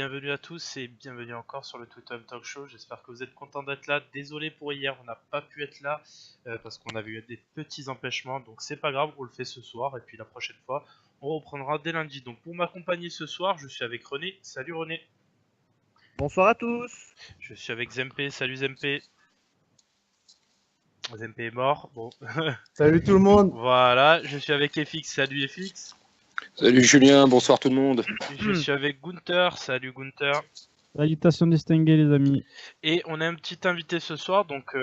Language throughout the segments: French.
bienvenue à tous et bienvenue encore sur le Totem Talk Show. J'espère que vous êtes contents d'être là. Désolé pour hier, on n'a pas pu être là parce qu'on avait eu des petits empêchements. Donc c'est pas grave, on le fait ce soir et puis la prochaine fois, on reprendra dès lundi. Donc pour m'accompagner ce soir, je suis avec René. Salut René. Bonsoir à tous. Je suis avec Zempe. Salut Zempe. Zempe est mort. Bon. Salut tout le monde. Voilà, je suis avec FX. Salut FX. Salut Julien, bonsoir tout le monde. Je suis avec Gunther. Salut Gunther. Salutations distinguées les amis. Et on a un petit invité ce soir, donc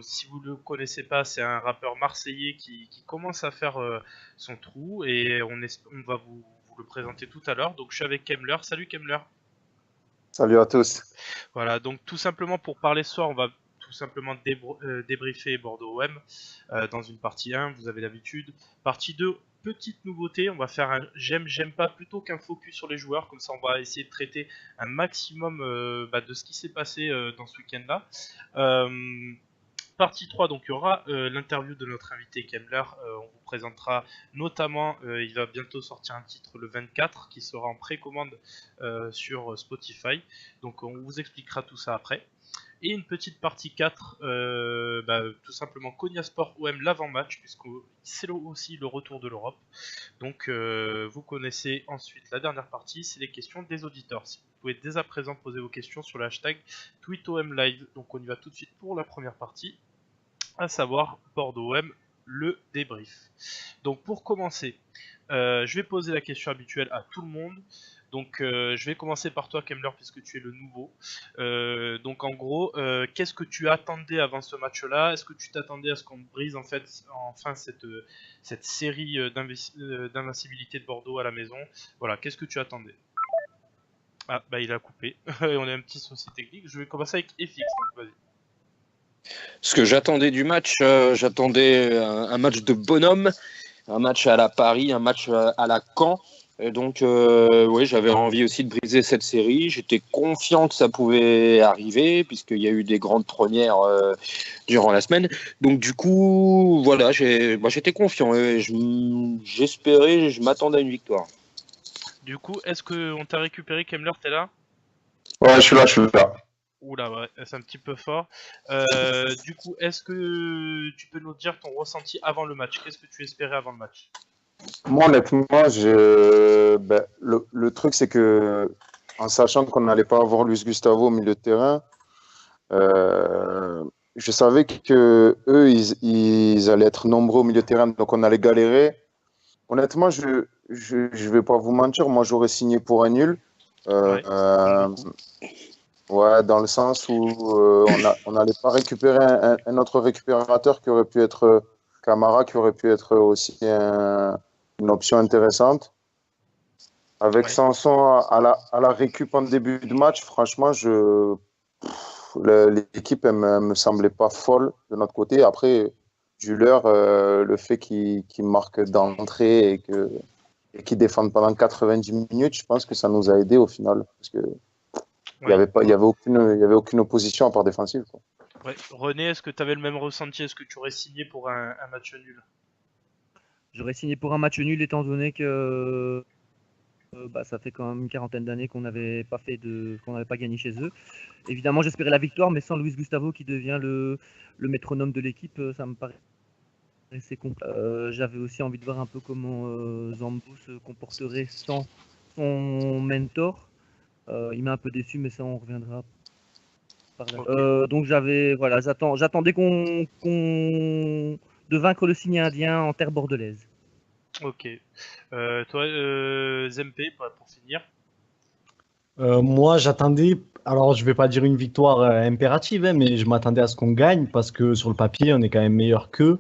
si vous ne le connaissez pas, c'est un rappeur marseillais qui commence à faire son trou et on va vous le présenter tout à l'heure. Donc je suis avec Kemmler. Salut Kemmler. Salut à tous. Voilà, donc tout simplement pour parler ce soir, on va tout simplement débriefer Bordeaux OM dans une partie 1, vous avez l'habitude. Partie 2, petite nouveauté, on va faire un j'aime pas plutôt qu'un focus sur les joueurs, comme ça on va essayer de traiter un maximum de ce qui s'est passé dans ce week-end-là. Partie 3, donc il y aura l'interview de notre invité Kemmler, on vous présentera notamment, il va bientôt sortir un titre le 24 qui sera en précommande sur Spotify, donc on vous expliquera tout ça après. Et une petite partie 4, tout simplement Konyaspor OM l'avant-match, puisque c'est aussi le retour de l'Europe. Donc vous connaissez ensuite la dernière partie, c'est les questions des auditeurs. Si vous pouvez dès à présent poser vos questions sur le hashtag TweetOMLive. Donc on y va tout de suite pour la première partie, à savoir Bordeaux OM, le débrief. Donc pour commencer, je vais poser la question habituelle à tout le monde. Donc je vais commencer par toi Kemmler puisque tu es le nouveau. Donc en gros, qu'est-ce que tu attendais avant ce match-là? Est-ce que tu t'attendais à ce qu'on brise enfin cette série d'invincibilité de Bordeaux à la maison? Voilà, qu'est-ce que tu attendais? Ah bah il a coupé, on a un petit souci technique. Je vais commencer avec FX, donc vas-y. Ce que j'attendais du match, j'attendais un match de bonhomme, un match à la Paris, un match à la Caen. Et donc, oui, j'avais envie aussi de briser cette série. J'étais confiant que ça pouvait arriver, puisqu'il y a eu des grandes premières durant la semaine. Donc, du coup, voilà, j'étais confiant. J'espérais, je m'attendais à une victoire. Du coup, est-ce qu'on t'a récupéré, Kemmler? T'es là? Ouais, je suis là. Oula, ouais, c'est un petit peu fort. Du coup, est-ce que tu peux nous dire ton ressenti avant le match? Qu'est-ce que tu espérais avant le match? Moi, honnêtement, le truc, c'est que, en sachant qu'on n'allait pas avoir Luis Gustavo au milieu de terrain, je savais que eux, ils allaient être nombreux au milieu de terrain, donc on allait galérer. Honnêtement, je vais pas vous mentir, moi, j'aurais signé pour un nul. Ouais, dans le sens où on n'allait pas récupérer un autre récupérateur qui aurait pu être Camara, qui aurait pu être aussi une option intéressante. Avec Sanson à la récup en début de match, franchement, l'équipe me semblait pas folle de notre côté. Après, Juller, le fait qu'il marque d'entrée et qu'il défende pendant 90 minutes, je pense que ça nous a aidé au final. Parce que il n'y avait aucune opposition à part défensive, quoi. Ouais. René, est-ce que tu avais le même ressenti? Est-ce que tu aurais signé pour un match nul? J'aurais signé pour un match nul étant donné que ça fait quand même une quarantaine d'années qu'on n'avait pas gagné chez eux. Évidemment, j'espérais la victoire, mais sans Luis Gustavo qui devient le métronome de l'équipe, ça me paraissait compliqué. J'avais aussi envie de voir un peu comment Zambo se comporterait sans son mentor. Il m'a un peu déçu, mais ça on reviendra par là. Donc j'attendais de vaincre le cygne indien en terre bordelaise. Ok. Toi, Zempe, pour finir. Moi j'attendais, alors je vais pas dire une victoire impérative, mais je m'attendais à ce qu'on gagne parce que sur le papier on est quand même meilleur qu'eux.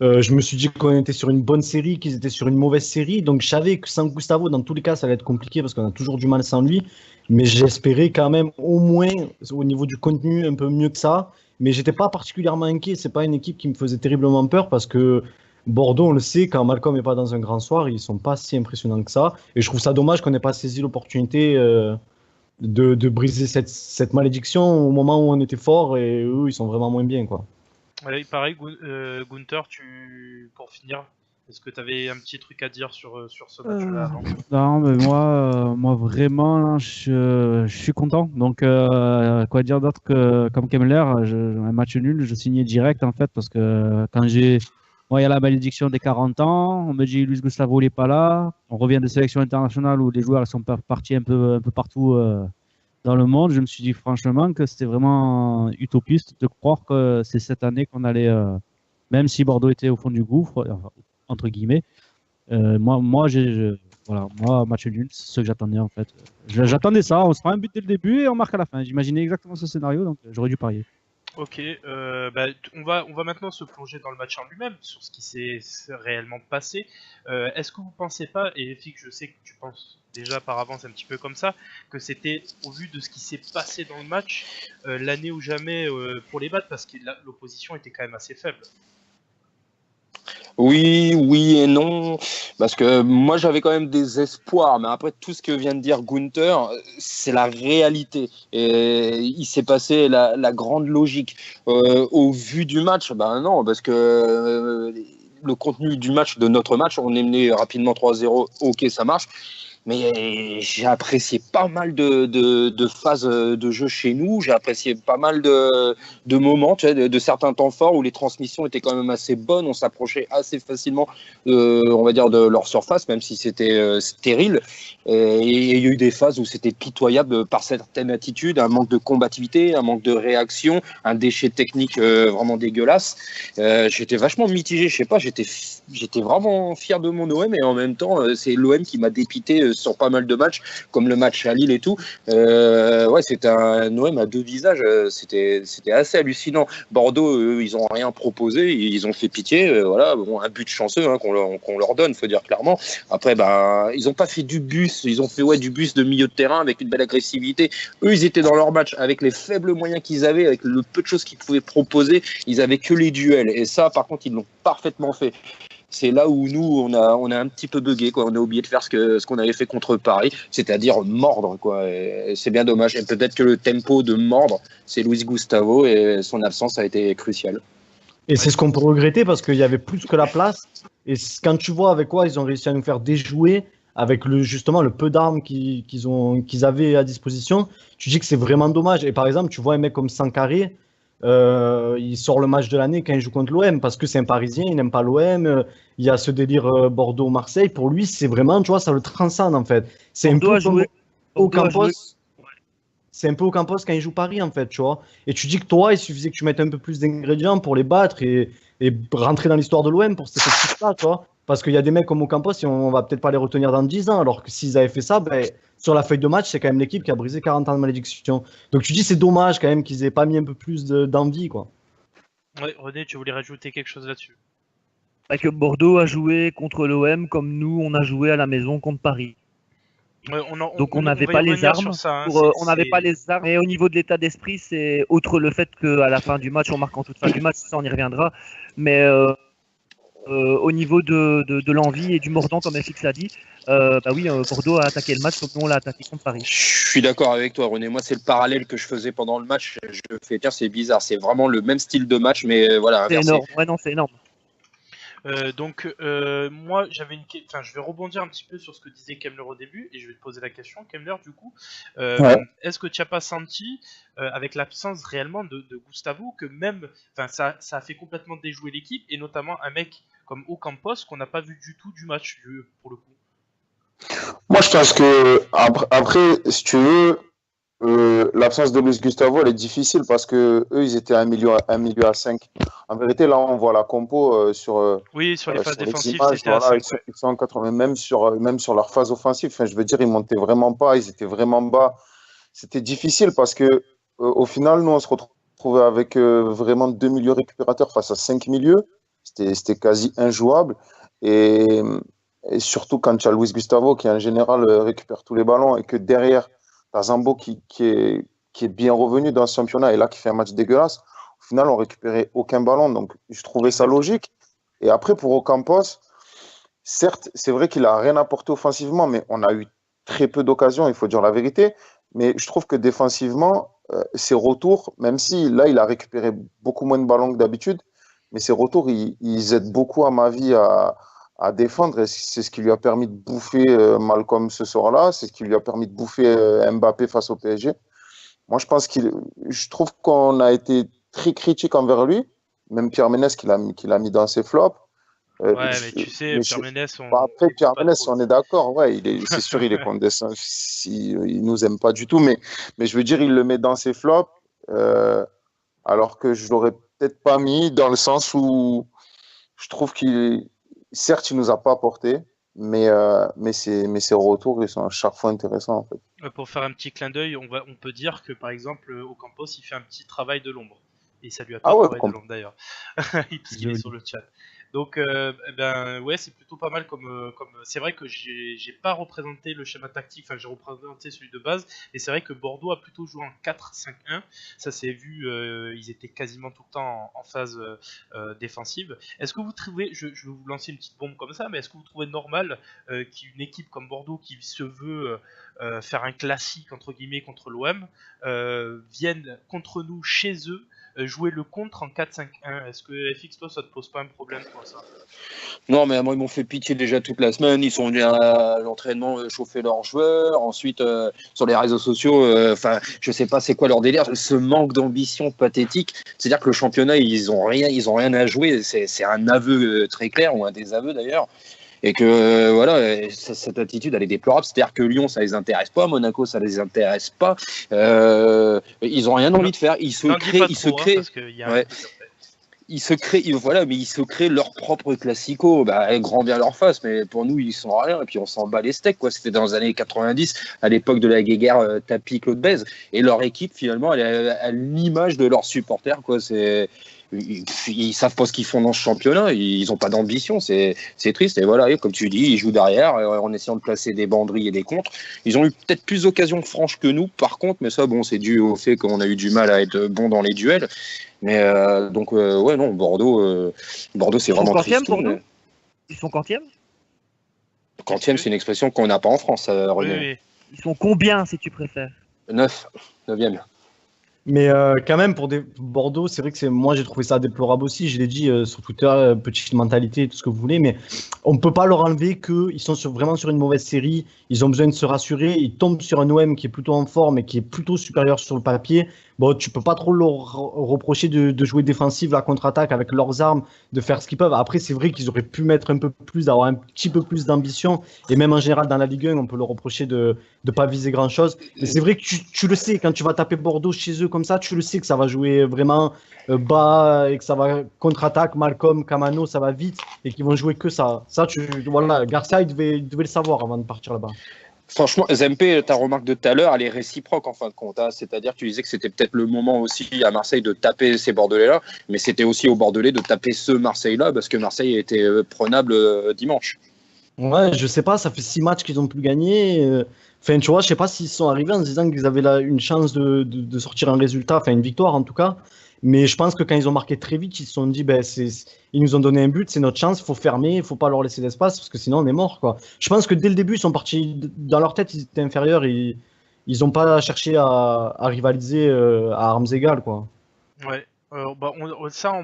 Je me suis dit qu'on était sur une bonne série, qu'ils étaient sur une mauvaise série. Donc je savais que sans Gustavo, dans tous les cas, ça allait être compliqué parce qu'on a toujours du mal sans lui. Mais j'espérais quand même au moins, au niveau du contenu, un peu mieux que ça. Mais j'étais pas particulièrement inquiet. C'est pas une équipe qui me faisait terriblement peur parce que Bordeaux, on le sait, quand Malcolm n'est pas dans un grand soir, ils sont pas si impressionnants que ça. Et je trouve ça dommage qu'on n'ait pas saisi l'opportunité de briser cette malédiction au moment où on était fort et eux, ils sont vraiment moins bien, quoi. Ouais, pareil, Gunther, pour finir, Est-ce que tu avais un petit truc à dire sur ce match-là avant? Non, mais moi vraiment, là, je suis content. Donc, quoi dire d'autre que comme Kemmler, un match nul, je signais direct en fait, parce que moi, il y a la malédiction des 40 ans. On me dit Luis Gustavo n'est pas là. On revient de sélection internationale où les joueurs sont partis un peu partout dans le monde. Je me suis dit franchement que c'était vraiment utopiste de croire que c'est cette année qu'on allait, même si Bordeaux était au fond du gouffre, enfin, entre guillemets. Voilà, moi, match nul, c'est ce que j'attendais en fait. J'attendais ça, on se prend un but dès le début et on marque à la fin. J'imaginais exactement ce scénario, donc j'aurais dû parier. Ok, on va maintenant se plonger dans le match en lui-même, sur ce qui s'est réellement passé. Est-ce que vous pensez pas, et Fik, je sais que tu penses déjà par avance un petit peu comme ça, que c'était au vu de ce qui s'est passé dans le match, l'année ou jamais pour les battre, parce que l'opposition était quand même assez faible. Oui et non, parce que moi j'avais quand même des espoirs, mais après tout ce que vient de dire Gunther, c'est la réalité. Et il s'est passé la grande logique. Au vu du match, ben non, parce que le contenu du match, de notre match, on est mené rapidement 3-0, ok, ça marche. Mais j'ai apprécié pas mal de phases de jeu chez nous. J'ai apprécié pas mal de moments, tu sais, de certains temps forts où les transmissions étaient quand même assez bonnes. On s'approchait assez facilement, on va dire, de leur surface, même si c'était stérile. Et il y a eu des phases où c'était pitoyable par certaines attitudes, un manque de combativité, un manque de réaction, un déchet technique vraiment dégueulasse. J'étais vachement mitigé, je sais pas, j'étais vraiment fier de mon OM et en même temps, c'est l'OM qui m'a dépité sur pas mal de matchs, comme le match à Lille et tout. Ouais, c'était un OM à deux visages, c'était assez hallucinant. Bordeaux, eux, ils ont rien proposé, ils ont fait pitié, voilà, bon, un but chanceux hein, qu'on leur donne, faut dire clairement. Après, ben, ils ont pas fait du bus, ils ont fait du bus de milieu de terrain avec une belle agressivité. Eux, ils étaient dans leur match avec les faibles moyens qu'ils avaient, avec le peu de choses qu'ils pouvaient proposer, ils avaient que les duels. Et ça, par contre, ils l'ont parfaitement fait. C'est là où nous, on a un petit peu bugué, quoi. On a oublié de faire ce qu'on avait fait contre Paris, c'est-à-dire mordre, quoi. Et c'est bien dommage. Et peut-être que le tempo de mordre, c'est Luis Gustavo et son absence a été cruciale. Et c'est ce qu'on peut regretter parce qu'il y avait plus que la place. Et quand tu vois avec quoi ils ont réussi à nous faire déjouer, avec justement le peu d'armes qu'ils avaient à disposition, tu dis que c'est vraiment dommage. Et par exemple, tu vois un mec comme Sankaré, il sort le match de l'année quand il joue contre l'OM parce que c'est un Parisien, il n'aime pas l'OM. Il y a ce délire Bordeaux-Marseille. Pour lui, c'est vraiment, tu vois, ça le transcende en fait. C'est un peu comme Ocampos. C'est un peu Ocampos quand il joue Paris en fait, tu vois. Et tu dis que toi, il suffisait que tu mettes un peu plus d'ingrédients pour les battre et rentrer dans l'histoire de l'OM pour cette équipe-là, tu vois. Parce qu'il y a des mecs comme Ocampos, on va peut-être pas les retenir dans 10 ans, alors que s'ils avaient fait ça, ben, sur la feuille de match, c'est quand même l'équipe qui a brisé 40 ans de malédiction. Donc tu dis c'est dommage quand même qu'ils aient pas mis un peu plus d'envie, quoi. Ouais, René, tu voulais rajouter quelque chose là-dessus? Que Bordeaux a joué contre l'OM comme nous, on a joué à la maison contre Paris. Ouais, donc on n'avait pas les armes. On n'avait pas les armes. Et au niveau de l'état d'esprit, c'est outre le fait qu'à la fin du match, on marque en toute fin du match, ça on y reviendra. Mais au niveau de l'envie et du mordant, comme FX l'a dit, oui, Bordeaux a attaqué le match comme nous on l'a attaqué contre Paris. Je suis d'accord avec toi, René. Moi, c'est le parallèle que je faisais pendant le match. Je fais tiens, c'est bizarre. C'est vraiment le même style de match, mais voilà. C'est énorme. Ouais, non, c'est énorme. Moi, je vais rebondir un petit peu sur ce que disait Kemmler au début et je vais te poser la question, Kemmler, du coup. Est-ce que tu n'as pas senti, avec l'absence réellement de Gustavo, que même, ça a fait complètement déjouer l'équipe et notamment un mec comme Ocampos qu'on n'a pas vu du tout du match pour le coup? Moi, je pense que après, si tu veux, l'absence de Luis Gustavo, elle est difficile parce que eux, ils étaient un milieu à 5. En vérité, là, on voit la compo sur les phases défensives, c'était à 5. Ils sont en 80, même sur leur phase offensive. Enfin, je veux dire, ils montaient vraiment pas, ils étaient vraiment bas. C'était difficile parce que au final, nous, on se retrouvait avec vraiment 2 milieux récupérateurs face à 5 milieux. C'était quasi injouable. Et surtout quand tu as Luis Gustavo qui, en général, récupère tous les ballons et que derrière, tu as Zambo qui est bien revenu dans ce championnat et là qui fait un match dégueulasse. Au final, on récupérait aucun ballon. Donc, je trouvais ça logique. Et après, pour Ocampos, certes, c'est vrai qu'il n'a rien apporté offensivement, mais on a eu très peu d'occasions, il faut dire la vérité. Mais je trouve que défensivement, ses retours, même si là, il a récupéré beaucoup moins de ballons que d'habitude, mais ses retours, ils aident beaucoup, à ma vie, à à défendre. Et c'est ce qui lui a permis de bouffer Malcolm ce soir-là. C'est ce qui lui a permis de bouffer Mbappé face au PSG. Moi, je trouve qu'on a été très critique envers lui. Même Pierre Ménès qui l'a mis dans ses flops. Ouais, mais tu sais, Pierre Ménès, après, Pierre Ménès, on est d'accord, ouais, c'est sûr, il est condescendant, il nous aime pas du tout, mais je veux dire, il le met dans ses flops, alors que je l'aurais peut-être pas mis, dans le sens où je trouve certes, il nous a pas apporté, mais ses retours, ils sont à chaque fois intéressants, en fait. Pour faire un petit clin d'œil, on peut dire que par exemple, Ocampos, il fait un petit travail de l'ombre. Et ça lui a pas de travail de l'ombre d'ailleurs, parce qu'il est sur le chat. Donc, ouais, c'est plutôt pas mal comme. C'est vrai que j'ai pas représenté le schéma tactique, enfin, j'ai représenté celui de base, et c'est vrai que Bordeaux a plutôt joué en 4-5-1. Ça s'est vu, ils étaient quasiment tout le temps en phase défensive. Est-ce que vous trouvez, je vais vous lancer une petite bombe comme ça, mais est-ce que vous trouvez normal qu'une équipe comme Bordeaux, qui se veut faire un classique entre guillemets contre l'OM, vienne contre nous chez eux? Jouer le contre en 4-5-1, est-ce que FX, toi, ça te pose pas un problème, toi, ça? Non, mais moi, ils m'ont fait pitié déjà toute la semaine. Ils sont venus à l'entraînement chauffer leurs joueurs. Ensuite, sur les réseaux sociaux, je sais pas c'est quoi leur délire. Ce manque d'ambition pathétique. C'est-à-dire que le championnat, ils ont rien à jouer. C'est un aveu très clair, ou un désaveu d'ailleurs. Et que voilà, cette attitude elle est déplorable. C'est-à-dire que Lyon ça les intéresse pas, Monaco ça les intéresse pas. Ils ont rien envie de faire. Ils se créent leur propre classico. Grand bien leur face, mais pour nous ils sont rien. Et puis on s'en bat les steaks quoi. C'était dans les années 90, à l'époque de la guéguerre Tapi Claude Bèze. Et leur équipe finalement elle est à l'image de leurs supporters quoi. Ils savent pas ce qu'ils font dans ce championnat, ils ont pas d'ambition, c'est triste. Et voilà, et comme tu dis, ils jouent derrière en essayant de placer des banderilles et des contres. Ils ont eu peut-être plus d'occasions franches que nous, par contre, mais ça, bon, c'est dû au fait qu'on a eu du mal à être bon dans les duels. Mais ouais, non, Bordeaux, c'est vraiment triste. Ils sont quantième? Quantième, c'est une expression qu'on n'a pas en France, René. Oui. Ils sont combien, si tu préfères? 9e. Mais quand même, pour Bordeaux, c'est vrai que moi j'ai trouvé ça déplorable aussi. Je l'ai dit sur Twitter, petite mentalité, tout ce que vous voulez, mais on ne peut pas leur enlever qu'ils sont vraiment sur une mauvaise série. Ils ont besoin de se rassurer. Ils tombent sur un OM qui est plutôt en forme et qui est plutôt supérieur sur le papier. Bon, tu peux pas trop leur reprocher de jouer défensif, la contre-attaque avec leurs armes, de faire ce qu'ils peuvent. Après, c'est vrai qu'ils auraient pu mettre un peu plus, d'avoir un petit peu plus d'ambition. Et même en général, dans la Ligue 1, on peut leur reprocher de ne pas viser grand-chose. Mais c'est vrai que tu le sais, quand tu vas taper Bordeaux chez eux comme ça, tu le sais que ça va jouer vraiment bas et que ça va contre-attaque, Malcolm, Camano, ça va vite et qu'ils vont jouer que ça. Voilà, Garcia, il devait le savoir avant de partir là-bas. Franchement, Zempé, ta remarque de tout à l'heure, elle est réciproque en fin de compte. C'est-à-dire que tu disais que c'était peut-être le moment aussi à Marseille de taper ces Bordelais-là, mais c'était aussi aux Bordelais de taper ce Marseille-là, parce que Marseille était prenable dimanche. Ouais, je sais pas, ça fait 6 matchs qu'ils ont pu gagner. Enfin, tu vois, je sais pas s'ils sont arrivés en se disant qu'ils avaient une chance de sortir un résultat, enfin une victoire en tout cas. Mais je pense que quand ils ont marqué très vite, ils se sont dit, ils nous ont donné un but, c'est notre chance, il faut fermer, il faut pas leur laisser d'espace, parce que sinon on est mort, quoi. Je pense que dès le début, ils sont partis, dans leur tête, ils étaient inférieurs, et ils n'ont pas cherché à rivaliser à armes égales, quoi. Ouais. En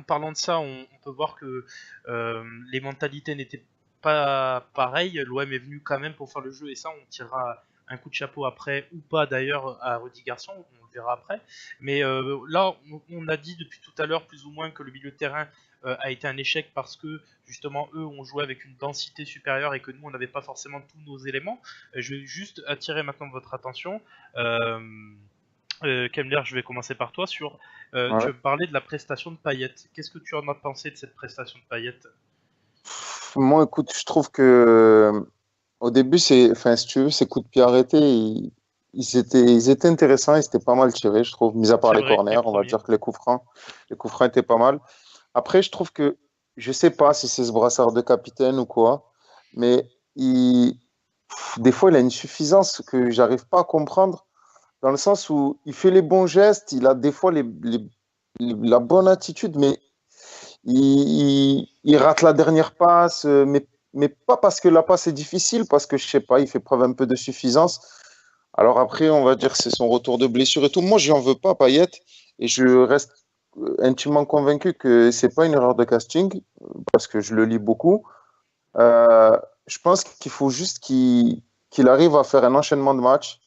parlant de ça, on peut voir que les mentalités n'étaient pas pareilles. L'OM est venu quand même pour faire le jeu, et ça, on tirera un coup de chapeau après, ou pas d'ailleurs, à Rudy Garçon, on le verra après. Mais là, on a dit depuis tout à l'heure plus ou moins que le milieu de terrain a été un échec parce que justement eux ont joué avec une densité supérieure et que nous on n'avait pas forcément tous nos éléments. Je vais juste attirer maintenant votre attention. Kemler, je vais commencer par toi sur. Ouais. Tu parlais de la prestation de Payet. Qu'est-ce que tu en as pensé de cette prestation de Payet? Moi, écoute, je trouve que au début, si tu veux, ces coups de pied arrêtés, ils étaient intéressants, ils étaient pas mal tirés, je trouve, mis à part les corners, on va dire que les coups francs étaient pas mal. Après, je trouve que, je sais pas si c'est ce brassard de capitaine ou quoi, mais des fois, il a une suffisance que j'arrive pas à comprendre, dans le sens où il fait les bons gestes, il a des fois la bonne attitude, mais il rate la dernière passe, mais pas parce que la passe est difficile, parce que je sais pas, il fait preuve un peu de suffisance. Alors après, on va dire que c'est son retour de blessure et tout. Moi, je n'en veux pas, Payet, et je reste intimement convaincu que c'est pas une erreur de casting, parce que je le lis beaucoup. Je pense qu'il faut juste qu'il arrive à faire un enchaînement de matchs.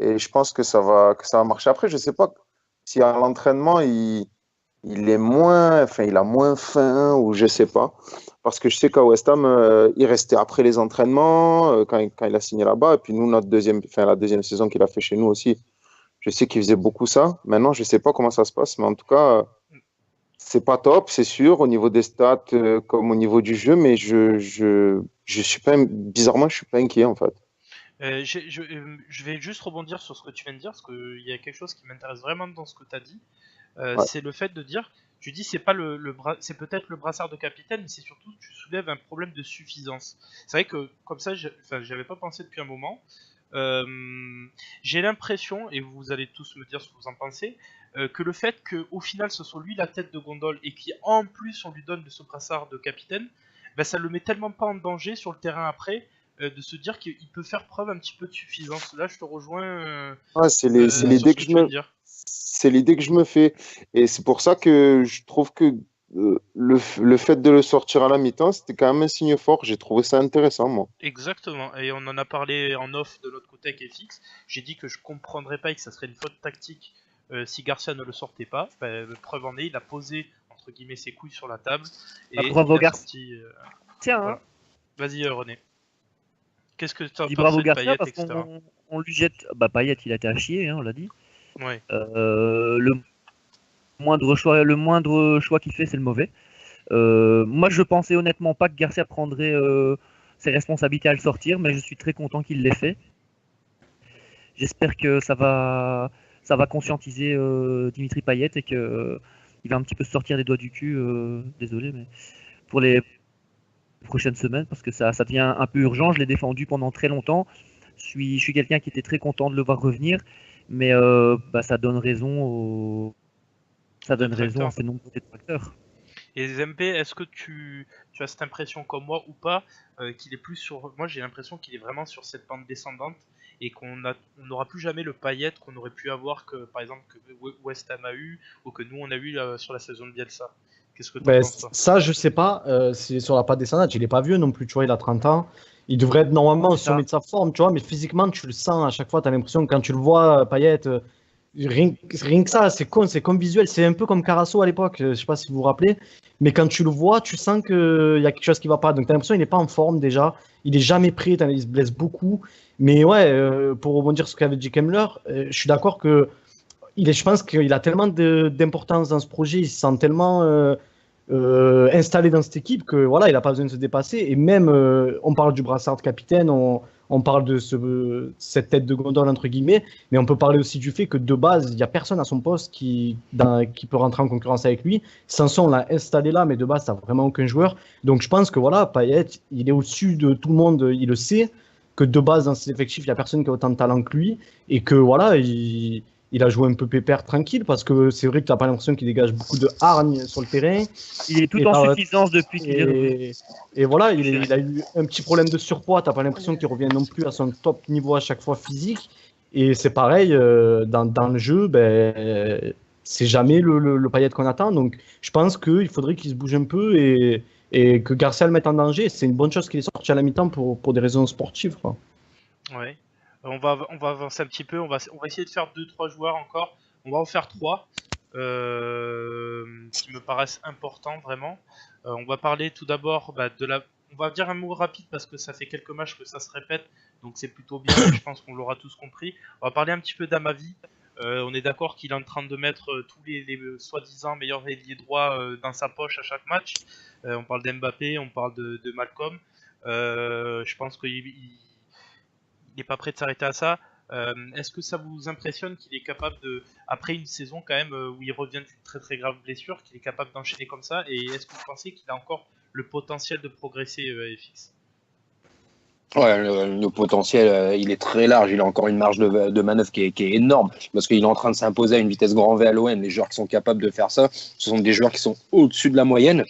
Et je pense que ça va marcher. Après, je ne sais pas si à l'entraînement, il a moins faim ou je ne sais pas. Parce que je sais qu'à West Ham, il restait après les entraînements, quand il a signé là-bas. Et puis nous, la deuxième saison qu'il a fait chez nous aussi, je sais qu'il faisait beaucoup ça. Maintenant, je ne sais pas comment ça se passe. Mais en tout cas, c'est pas top, c'est sûr, au niveau des stats comme au niveau du jeu. Mais je suis pas, bizarrement, je ne suis pas inquiet en fait. Je vais juste rebondir sur ce que tu viens de dire, parce qu'il y a quelque chose qui m'intéresse vraiment dans ce que tu as dit. Ouais. C'est le fait de dire, tu dis c'est pas c'est peut-être le brassard de capitaine, mais c'est surtout tu soulèves un problème de suffisance. C'est vrai que comme ça, j'avais pas pensé depuis un moment. J'ai l'impression, et vous allez tous me dire ce que vous en pensez, que le fait qu'au final ce soit lui la tête de gondole et qu'en plus on lui donne ce brassard de capitaine, ben, ça le met tellement pas en danger sur le terrain après. De se dire qu'il peut faire preuve un petit peu de suffisance. Là, je te rejoins. C'est l'idée que je me fais. Et c'est pour ça que je trouve que le fait de le sortir à la mi-temps, c'était quand même un signe fort. J'ai trouvé ça intéressant, moi. Exactement. Et on en a parlé en off de notre côté avec FX. J'ai dit que je comprendrais pas et que ça serait une faute tactique si Garcia ne le sortait pas. Preuve en est, il a posé entre guillemets ses couilles sur la table. Et bravo il a Garcia. Tiens. Voilà. Vas-y, René. Qu'est-ce que tu as pensé bravo de Garcia Payet, parce etc. qu'on lui jette. Payet, il a été à chier, on l'a dit. Ouais. Le moindre choix qu'il fait, c'est le mauvais. Moi, je pensais honnêtement pas que Garcia prendrait ses responsabilités à le sortir, mais je suis très content qu'il l'ait fait. J'espère que ça va conscientiser Dimitri Payet et qu'il va un petit peu se sortir les doigts du cul. Désolé, mais pour les prochaines semaines, parce que ça devient un peu urgent. Je l'ai défendu pendant très longtemps. Je suis quelqu'un qui était très content de le voir revenir, mais ça donne raison à ces nombreux détracteurs. Et Zempe, est-ce que tu as cette impression comme moi ou pas qu'il est plus sur... Moi j'ai l'impression qu'il est vraiment sur cette pente descendante et qu'on n'aura plus jamais le Payet qu'on aurait pu avoir que par exemple que West Ham a eu ou que nous on a eu sur la saison de Bielsa. Qu'est-ce que tu penses, toi ? Ça, je sais pas. C'est sur la pente descendante. Il est pas vieux non plus, tu vois, il a 30 ans. Il devrait être normalement au sommet de sa forme, tu vois, mais physiquement, tu le sens à chaque fois. Tu as l'impression que quand tu le vois, Payet, rien que ça, c'est comme visuel. C'est un peu comme Carasso à l'époque, je sais pas si vous vous rappelez. Mais quand tu le vois, tu sens qu'il y a quelque chose qui va pas. Donc, tu as l'impression qu'il n'est pas en forme déjà. Il est jamais prêt, il se blesse beaucoup. Mais ouais, pour rebondir sur ce qu'avait dit Kemmler, je suis d'accord que je pense qu'il a tellement d'importance dans ce projet. Il se sent tellement installé dans cette équipe que voilà, il n'a pas besoin de se dépasser. Et même, on parle du brassard de capitaine, on parle de cette tête de gondole entre guillemets, mais on peut parler aussi du fait que de base, il n'y a personne à son poste qui peut rentrer en concurrence avec lui. Sanson, on l'a installé là, mais de base, ça n'a vraiment aucun joueur. Donc je pense que voilà, Payet, il est au-dessus de tout le monde, il le sait, que de base, dans cet effectif, il n'y a personne qui a autant de talent que lui, et que voilà, il a joué un peu pépère tranquille, parce que c'est vrai que tu n'as pas l'impression qu'il dégage beaucoup de hargne sur le terrain. Il est tout en suffisance depuis qu'il est revenu. Et voilà, il a eu un petit problème de surpoids. Tu n'as pas l'impression qu'il revient non plus à son top niveau à chaque fois physique. Et c'est pareil, dans le jeu, c'est jamais le Payet qu'on attend. Donc je pense qu'il faudrait qu'il se bouge un peu et que Garcia le mette en danger. C'est une bonne chose qu'il est sorti à la mi-temps pour des raisons sportives, quoi. Ouais. On va avancer un petit peu, on va essayer de faire 2-3 joueurs encore, on va en faire 3 qui me paraissent importants vraiment. On va parler tout d'abord on va dire un mot rapide parce que ça fait quelques matchs que ça se répète, donc c'est plutôt bien, je pense qu'on l'aura tous compris. On va parler un petit peu d'Amavi. On est d'accord qu'il est en train de mettre tous les soi-disant meilleurs ailiers droits dans sa poche à chaque match. On parle d'Mbappé, on parle de Malcolm. Je pense qu'il n'est pas prêt de s'arrêter à ça. Est-ce que ça vous impressionne qu'il est capable de, après une saison quand même où il revient d'une très très grave blessure, qu'il est capable d'enchaîner comme ça? Et est-ce que vous pensez qu'il a encore le potentiel de progresser, FX? Ouais, le potentiel, il est très large. Il a encore une marge de manœuvre qui est énorme parce qu'il est en train de s'imposer à une vitesse grand V à l'OM. Les joueurs qui sont capables de faire ça, ce sont des joueurs qui sont au-dessus de la moyenne.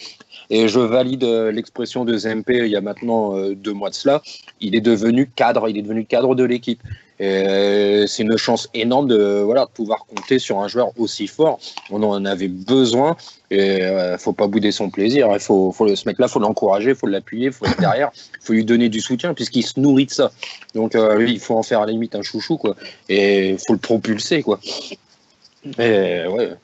Et je valide l'expression de Zempe il y a maintenant 2 mois de cela. Il est devenu cadre de l'équipe. Et c'est une chance énorme de pouvoir compter sur un joueur aussi fort. On en avait besoin. Et faut pas bouder son plaisir. Ce mec-là, faut l'encourager, faut l'appuyer, faut être derrière, faut lui donner du soutien puisqu'il se nourrit de ça. Donc lui, il faut en faire à la limite un chouchou, quoi. Et faut le propulser, quoi. Et ouais.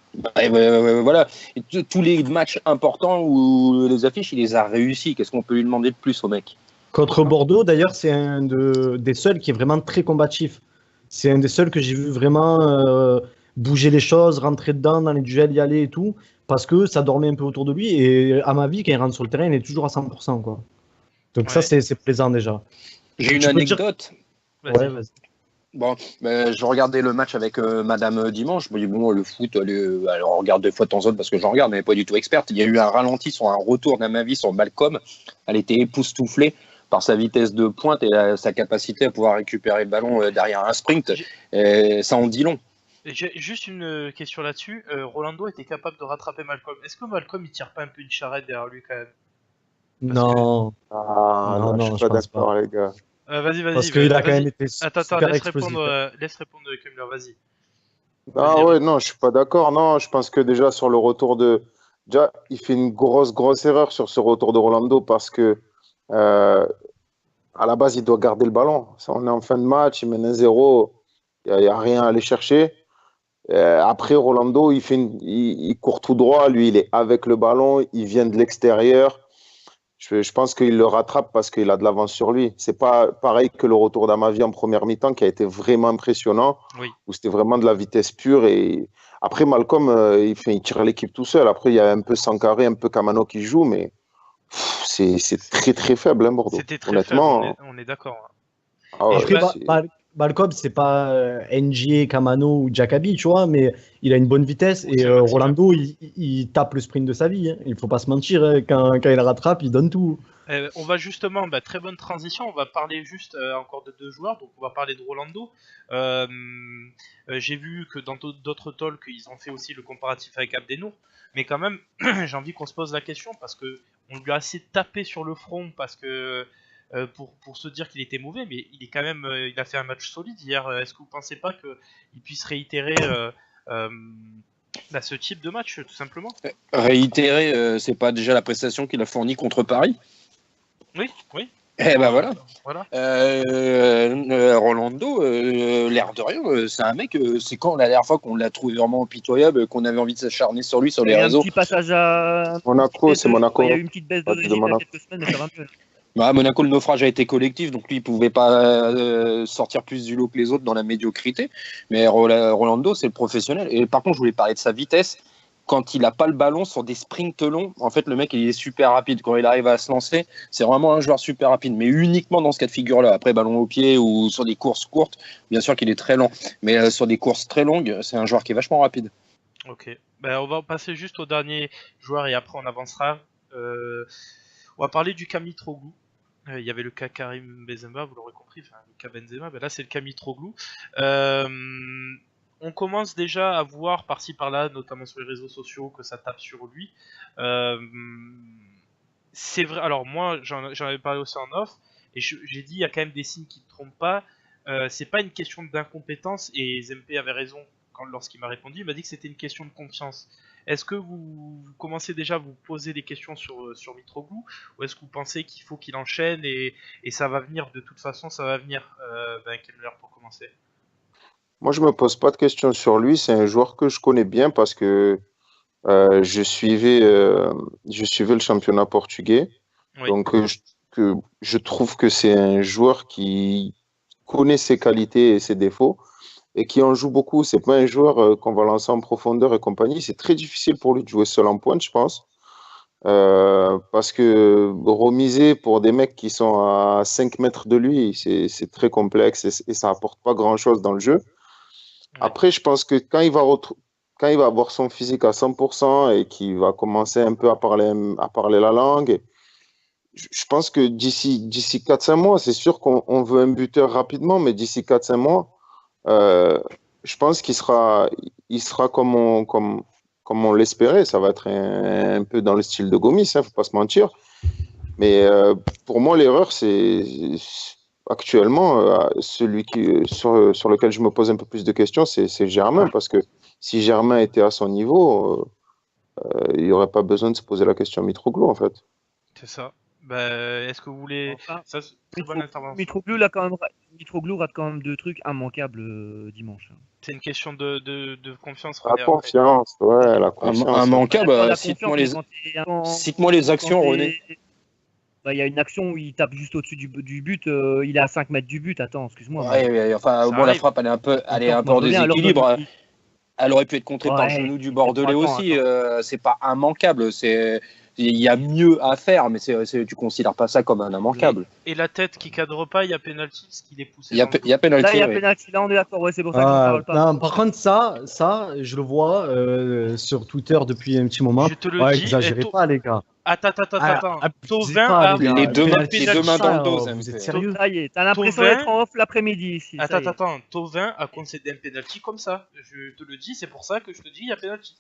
Voilà. Et tous les matchs importants où les affiches, il les a réussis. Qu'est-ce qu'on peut lui demander de plus au mec? Contre Bordeaux, d'ailleurs, c'est un des seuls qui est vraiment très combatif. C'est un des seuls que j'ai vu vraiment bouger les choses, rentrer dedans, dans les duels, y aller et tout, parce que ça dormait un peu autour de lui. Et à ma vie, quand il rentre sur le terrain, il est toujours à 100%, quoi. Donc ça, c'est plaisant déjà. J'ai une anecdote. Ouais, vas-y. Bon, je regardais le match avec Madame dimanche. Je me dis, bon, le foot, alors on regarde des fois de temps en temps parce que j'en regarde, mais elle n'est pas du tout experte. Il y a eu un ralenti sur un retour d'Amavi sur Malcolm. Elle était époustouflée par sa vitesse de pointe et sa capacité à pouvoir récupérer le ballon derrière un sprint. Et ça en dit long. J'ai juste une question là-dessus. Rolando était capable de rattraper Malcolm. Est-ce que Malcolm il tire pas un peu une charrette derrière lui quand même? Non. Non, je suis pas d'accord, les gars. Vas-y. Parce qu'il a quand même été super explosif. Laisse répondre Kemmler, vas-y. Non, je suis pas d'accord. Non, je pense que déjà sur le retour de... Déjà, il fait une grosse erreur sur ce retour de Rolando parce que à la base, il doit garder le ballon. On est en fin de match, il mène 1-0, il n'y a rien à aller chercher. Après, Rolando, il court tout droit. Lui, il est avec le ballon, il vient de l'extérieur. Je pense qu'il le rattrape parce qu'il a de l'avance sur lui. C'est pas pareil que le retour d'Amavi en première mi-temps qui a été vraiment impressionnant, où c'était vraiment de la vitesse pure. Et après, Malcolm, il tire l'équipe tout seul. Après, il y a un peu Sankaré, un peu Kamano qui joue, mais c'est très très faible, hein, Bordeaux. C'était très honnêtement, faible, on est d'accord. Ah ouais, Après, Malcolm, c'est pas NJ, Kamano ou Jackaby, tu vois, mais il a une bonne vitesse et Rolando, il tape le sprint de sa vie. Hein. Il faut pas se mentir, hein. Quand il rattrape, il donne tout. On va justement, très bonne transition, on va parler juste encore de deux joueurs, donc on va parler de Rolando. J'ai vu que dans d'autres talks, ils ont fait aussi le comparatif avec Abdenour, mais quand même, j'ai envie qu'on se pose la question parce que on lui a assez tapé sur le front parce que pour se dire qu'il était mauvais, mais il est quand même, il a fait un match solide hier. Est-ce que vous pensez pas qu'il puisse réitérer ce type de match, tout simplement? Réitérer, c'est pas déjà la prestation qu'il a fournie contre Paris? Oui. Eh ben voilà. Rolando, l'air de rien, c'est un mec, c'est quand la dernière fois qu'on l'a trouvé vraiment pitoyable, qu'on avait envie de s'acharner sur lui sur les réseaux? Un petit passage à Monaco, c'est Monaco. Il y a eu une petite baisse de régime il y a quelques semaines, mais ça va mieux. À Monaco, le naufrage a été collectif, donc lui, il pouvait pas sortir plus du lot que les autres dans la médiocrité. Mais Rolando, c'est le professionnel. Et par contre, je voulais parler de sa vitesse. Quand il n'a pas le ballon sur des sprints longs, en fait, le mec, il est super rapide. Quand il arrive à se lancer, c'est vraiment un joueur super rapide, mais uniquement dans ce cas de figure-là. Après, ballon au pied ou sur des courses courtes, bien sûr qu'il est très lent. Mais sur des courses très longues, c'est un joueur qui est vachement rapide. Ok. On va passer juste au dernier joueur et après on avancera. On va parler du cas Mitroglou. Il y avait le cas Karim Benzema, vous l'aurez compris, enfin le cas Benzema, là c'est le cas Mitroglou. On commence déjà à voir par-ci par-là, notamment sur les réseaux sociaux, que ça tape sur lui. C'est vrai, alors moi j'en avais parlé aussi en off, et j'ai dit il y a quand même des signes qui ne trompent pas. C'est pas une question d'incompétence, et Zempe avait raison lorsqu'il m'a répondu, il m'a dit que c'était une question de confiance. Est-ce que vous commencez déjà à vous poser des questions sur Mitroglou, ou est-ce que vous pensez qu'il faut qu'il enchaîne et ça va venir, de toute façon ça va venir? Kemmler, pour commencer. Moi, je me pose pas de questions sur lui. C'est un joueur que je connais bien parce que je suivais le championnat portugais. Oui. Donc, je trouve que c'est un joueur qui connaît ses qualités et ses défauts et qui en joue beaucoup. C'est pas un joueur qu'on va lancer en profondeur et compagnie. C'est très difficile pour lui de jouer seul en pointe, je pense. Parce que remiser pour des mecs qui sont à 5 mètres de lui, c'est très complexe et ça apporte pas grand-chose dans le jeu. Après, je pense que quand il va avoir son physique à 100% et qu'il va commencer un peu à parler la langue, je pense que d'ici 4-5 mois, c'est sûr qu'on veut un buteur rapidement, mais d'ici 4-5 mois, je pense qu'il sera comme on l'espérait. Ça va être un peu dans le style de Gomis, faut pas se mentir. Mais pour moi, l'erreur, c'est Actuellement, celui sur lequel je me pose un peu plus de questions, c'est Germain, parce que si Germain était à son niveau, il n'y aurait pas besoin de se poser la question Mitroglou, en fait. C'est ça. Bah, est-ce que vous voulez. Enfin, Ça, c'est une très bonne intervention. Mitroglou rate quand même 2 trucs immanquables dimanche. C'est une question de confiance. La René, après. confiance, ouais, la confiance. Immanquable, La cite-moi confiance, mais quand cite-moi les actions, quand René. bah, il y a une action où il tape juste au-dessus du but, il est à 5 mètres du but. Attends, excuse-moi. Ouais, enfin, Ça bon, la arrive. frappe, elle est un peu en déséquilibre. Elle aurait pu être contrée par le genou du Bordelais aussi. C'est pas immanquable. Il y a mieux à faire, mais tu considères pas ça comme un immanquable. Et la tête qui cadre pas, il y a penalty parce qu'il est poussé. Il y a penalty. Là, il y a penalty. Là, on est d'accord. Ouais, c'est pour ça qu'on parle pas. Non, par contre, ça, je le vois sur Twitter depuis un petit moment. Je te le dis. Exagérez pas, les gars. Attends. Tauvin pas, a les gars. Les deux penalty. mains dans le dos, ça me Vous êtes fait. sérieux? Ça y est, t'as l'impression Tauvin- d'être en off l'après-midi ici. ça y est. Attends. Tauvin a concédé un penalty comme ça. Je te le dis, c'est pour ça que je te dis il y a penalty.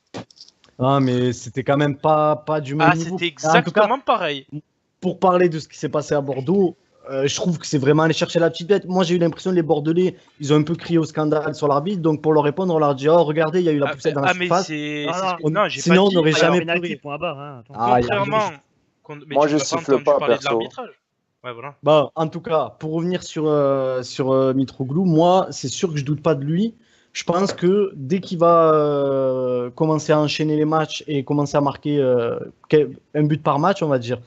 Ah, mais c'était quand même pas du même Ah, niveau. c'était En tout cas, exactement pareil. pour parler de ce qui s'est passé à Bordeaux, je trouve que c'est vraiment aller chercher la petite bête. Moi, j'ai eu l'impression que les Bordelais, ils ont un peu crié au scandale sur l'arbitre. Donc, pour leur répondre, on leur dit: oh, regardez, il y a eu la poussette dans la mais surface. c'est. Ah, Non, j'ai sinon, pas on dit. n'aurait Ah, jamais penalty, pleuré. point barre. Hein. Attends. Ah, Contrairement. Mais Moi, tu je n'as pas siffle entendu pas, parler de perso. l'arbitrage. Ouais, voilà. Bah, en tout cas, pour revenir sur Mitroglou, moi, c'est sûr que je doute pas de lui. Je pense que dès qu'il va commencer à enchaîner les matchs et commencer à marquer un but par match, on va dire,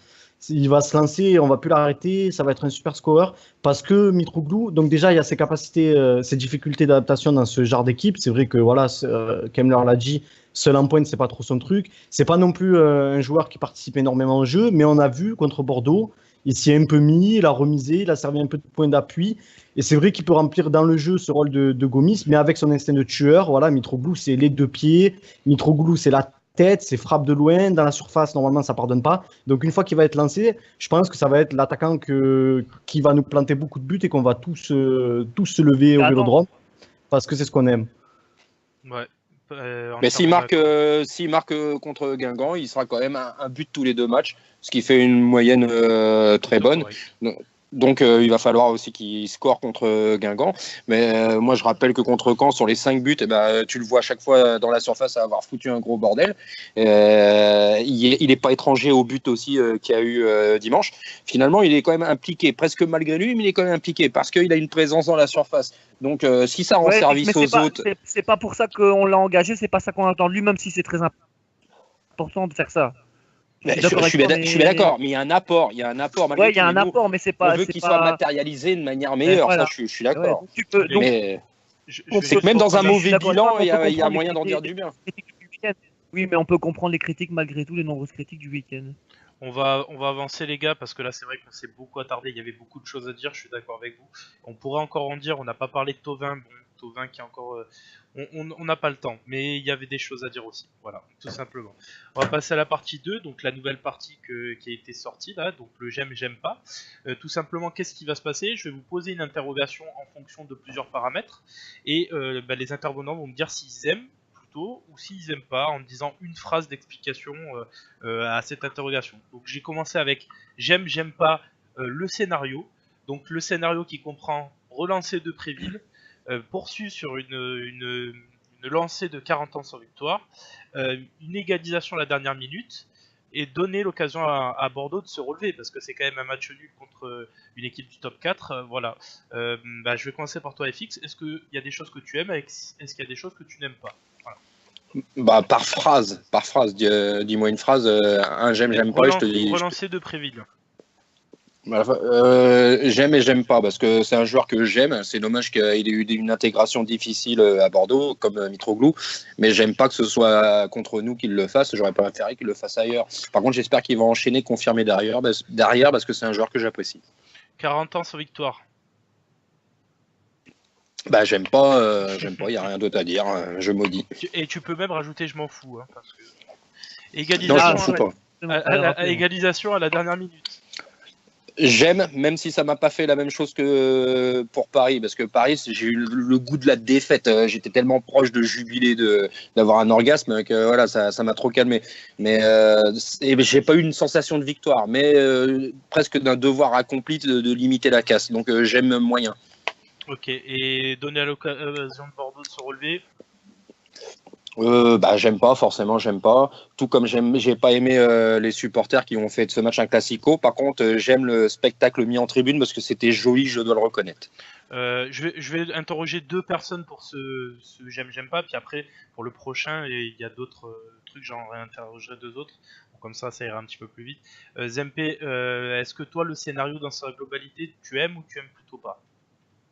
il va se lancer, on va plus l'arrêter, ça va être un super scoreur. Parce que Mitroglou, donc déjà, il y a ses capacités, ses difficultés d'adaptation dans ce genre d'équipe. C'est vrai que, voilà, Kemmler l'a dit, seul en pointe, c'est pas trop son truc. C'est pas non plus un joueur qui participe énormément au jeu, mais on a vu contre Bordeaux, il s'y est un peu mis, il a remisé, il a servi un peu de point d'appui. Et c'est vrai qu'il peut remplir dans le jeu ce rôle de Gomis, mais avec son instinct de tueur. Voilà, Mitroglou, c'est les 2 pieds. Mitroglou, c'est la tête, c'est frappe de loin. Dans la surface, normalement, ça pardonne pas. Donc, une fois qu'il va être lancé, je pense que ça va être l'attaquant qui va nous planter beaucoup de buts et qu'on va tous se lever au Vélodrome parce que c'est ce qu'on aime. Ouais. Mais s'il marque contre Guingamp, il sera quand même un but tous les 2 matchs, ce qui fait une moyenne très bonne. Donc il va falloir aussi qu'il score contre Guingamp. Mais moi je rappelle que contre Caen, sur les 5 buts, tu le vois à chaque fois dans la surface à avoir foutu un gros bordel. Il n'est pas étranger au but aussi qu'il y a eu dimanche. Finalement, il est quand même impliqué, presque malgré lui, mais il est quand même impliqué parce qu'il a une présence dans la surface. Donc si ça rend service aux autres... C'est pas pour ça qu'on l'a engagé, c'est pas ça qu'on attend de lui, même si c'est très important de faire ça. Je suis bien d'accord, mais il y a un apport. Ouais, il y a un apport, mais c'est pas. On veut qu'il soit matérialisé de manière meilleure, voilà. Ça je suis d'accord. Ouais, mais c'est que même dans un mauvais bilan, il y a moyen d'en dire du bien. Oui, mais on peut comprendre les critiques malgré tout, les nombreuses critiques du week-end. On va avancer les gars parce que là c'est vrai qu'on s'est beaucoup attardé, il y avait beaucoup de choses à dire, je suis d'accord avec vous. On pourrait encore en dire, on n'a pas parlé de Tauvin, Tauvin qui est encore... on n'a pas le temps, mais il y avait des choses à dire aussi, voilà, tout simplement. On va passer à la partie 2, donc la nouvelle partie qui a été sortie là, donc le j'aime pas. Tout simplement, qu'est-ce qui va se passer? Je vais vous poser une interrogation en fonction de plusieurs paramètres, et les intervenants vont me dire s'ils aiment ou s'ils aiment pas, en me disant une phrase d'explication à cette interrogation. Donc j'ai commencé avec j'aime pas le scénario. Donc le scénario qui comprend relancer de Préville, poursuit sur une lancée de 40 ans sans victoire, une égalisation à la dernière minute, et donner l'occasion à Bordeaux de se relever, parce que c'est quand même un match nul contre une équipe du top 4. Voilà. Je vais commencer par toi, FX. Est-ce qu'il y a des choses que tu aimes, est-ce qu'il y a des choses que tu n'aimes pas? Par phrase, dis-moi une phrase, un j'aime pas, je te dis. Relancer de Préville. J'aime et j'aime pas, parce que c'est un joueur que j'aime. C'est dommage qu'il ait eu une intégration difficile à Bordeaux, comme Mitroglou, mais j'aime pas que ce soit contre nous qu'il le fasse. J'aurais préféré qu'il le fasse ailleurs. Par contre, j'espère qu'il va enchaîner, confirmer derrière, parce que c'est un joueur que j'apprécie. 40 ans sans victoire. J'aime pas, il n'y a rien d'autre à dire, je maudis. Et tu peux même rajouter je m'en fous, hein, parce que... Non, je m'en fous pas. Égalisation à la dernière minute. J'aime, même si ça m'a pas fait la même chose que pour Paris, parce que Paris, j'ai eu le goût de la défaite. J'étais tellement proche de jubiler, d'avoir un orgasme que voilà, ça m'a trop calmé. Mais j'ai pas eu une sensation de victoire, mais presque d'un devoir accompli de limiter la casse. Donc j'aime moyen. Ok, et donner à l'occasion de Bordeaux de se relever. J'aime pas, forcément, j'aime pas. Tout comme j'ai pas aimé les supporters qui ont fait de ce match un classico. Par contre, j'aime le spectacle mis en tribune parce que c'était joli, je dois le reconnaître. Je vais interroger 2 personnes pour ce j'aime pas, puis après pour le prochain, il y a d'autres trucs, j'en réinterrogerai 2 autres. Bon, comme ça ira un petit peu plus vite. Zempe, est-ce que toi le scénario dans sa globalité, tu aimes ou tu aimes plutôt pas?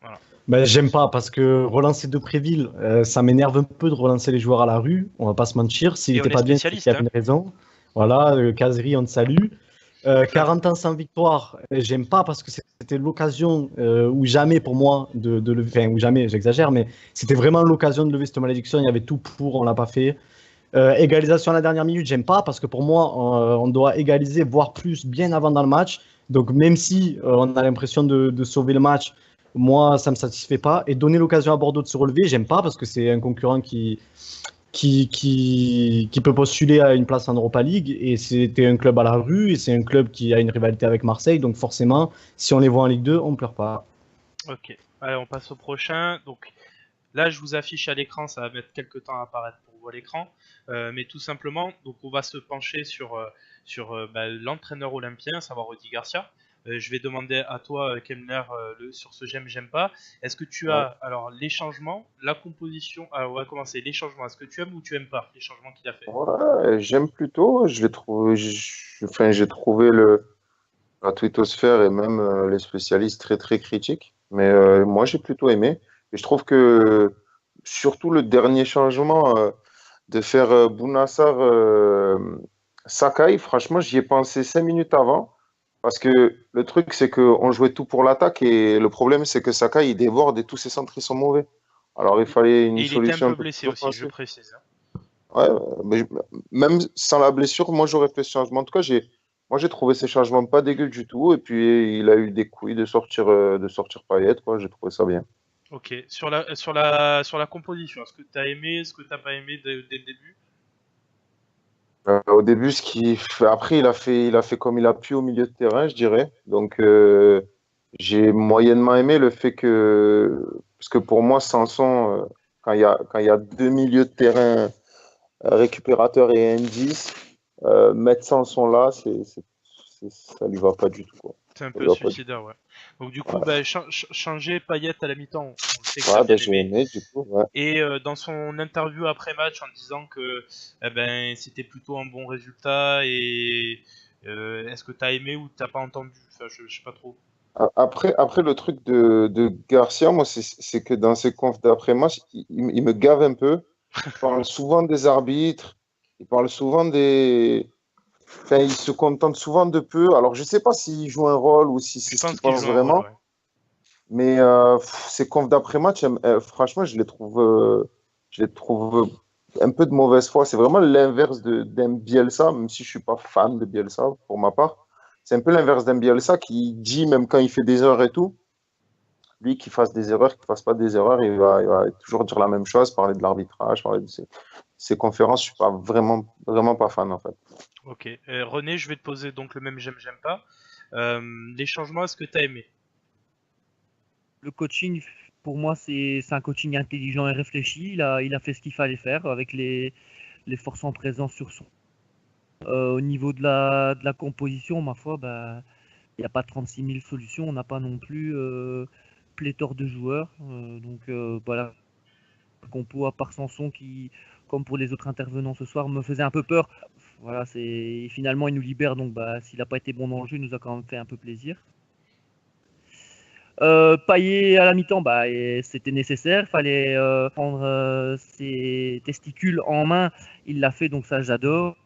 Voilà. Ben, j'aime pas parce que relancer Depréville, ça m'énerve un peu de relancer les joueurs à la rue. On va pas se mentir. S'il Et n'était on est pas bien, c'est qu'il y avait une raison. Voilà, Kazri, on te salue. 40 ans sans victoire, j'aime pas parce que c'était l'occasion ou jamais pour moi de lever, enfin, ou jamais, j'exagère, mais c'était vraiment l'occasion de lever cette malédiction. Il y avait tout pour, on l'a pas fait. Égalisation à la dernière minute, j'aime pas parce que pour moi, on doit égaliser, voire plus, bien avant dans le match. Donc même si on a l'impression de sauver le match, moi, ça me satisfait pas. Et donner l'occasion à Bordeaux de se relever, j'aime pas parce que c'est un concurrent qui peut postuler à une place en Europa League. Et c'était un club à la rue et c'est un club qui a une rivalité avec Marseille. Donc forcément, si on les voit en Ligue 2, on pleure pas. Ok, allez, on passe au prochain. Donc là, je vous affiche à l'écran, ça va mettre quelques temps à apparaître pour vous à l'écran. Mais tout simplement, donc on va se pencher sur l'entraîneur olympien, à savoir Rudy Garcia. Je vais demander à toi, Kemler, sur ce j'aime pas. Est-ce que tu as alors les changements, la composition? Alors on va commencer les changements. Est-ce que tu aimes ou tu aimes pas les changements qu'il a fait? Ouais, j'aime plutôt. Je l'ai trouvé, j'ai trouvé la twittosphère et même les spécialistes très très critiques. Mais moi, j'ai plutôt aimé. Et je trouve que surtout le dernier changement de faire Bouna Sarr Sakai, franchement, j'y ai pensé 5 minutes avant. Parce que le truc, c'est qu'on jouait tout pour l'attaque et le problème, c'est que Sakai, il déborde et tous ses centres, ils sont mauvais. Alors, il fallait une Et il était un solution peu peu blessé plus aussi, je offensive. précise. Ouais, mais même sans la blessure, moi, j'aurais fait ce changement. En tout cas, moi, j'ai trouvé ces changements pas dégueux du tout. Et puis, il a eu des couilles de sortir Payet, quoi. J'ai trouvé ça bien. Ok, sur la composition, est-ce que tu as aimé, est-ce que tu n'as pas aimé dès le début? Au début, après, il a fait comme il a pu au milieu de terrain, je dirais. Donc, j'ai moyennement aimé le fait parce que pour moi, Sanson, quand il y a 2 milieux de terrain, récupérateur et indice, mettre Sanson là, ça lui va pas du tout, quoi. C'est un Ça peu lui va pas du suicidaire, ouais. Donc du coup, Ouais, changer Payet à la mi-temps, on le sait que ouais, t'as bien j'ai aimé. aimé, du coup. Ouais. Et dans son interview après match en disant que c'était plutôt un bon résultat et est-ce que t'as aimé ou t'as pas entendu? Enfin, je sais pas trop. Après, le truc de Garcia, moi, c'est que dans ses confs d'après-match, il me gave un peu. Il parle souvent des arbitres, il parle souvent des. Enfin, il se contente souvent de peu. Alors, je sais pas s'il joue un rôle ou si Je c'est ce qu'il pense qu'il pense joue un rôle, vraiment, ouais. mais ces confs d'après-match, franchement, je les trouve un peu de mauvaise foi. C'est vraiment l'inverse d'un Bielsa, même si je suis pas fan de Bielsa pour ma part. C'est un peu l'inverse d'un Bielsa qui dit, même quand il fait des erreurs et tout, lui, qu'il fasse des erreurs, qu'il fasse pas des erreurs, il va toujours dire la même chose, parler de l'arbitrage, parler de ses conférences. Je suis pas vraiment pas fan, en fait. Ok. René, je vais te poser donc le même j'aime pas. Les changements, est-ce que t'as aimé? Le coaching, pour moi, c'est un coaching intelligent et réfléchi. Il a fait ce qu'il fallait faire avec les forces en présence sur son. Au niveau de la composition, ma foi, bah, il n'y a pas 36 000 solutions. On n'a pas non plus pléthore de joueurs. Donc voilà, compo à part Sanson qui, comme pour les autres intervenants ce soir, me faisait un peu peur. Voilà, finalement il nous libère, donc bah, s'il n'a pas été bon dans le jeu, il nous a quand même fait un peu plaisir. Payet à la mi-temps, bah, c'était nécessaire. Il fallait prendre ses testicules en main. Il l'a fait, donc ça j'adore.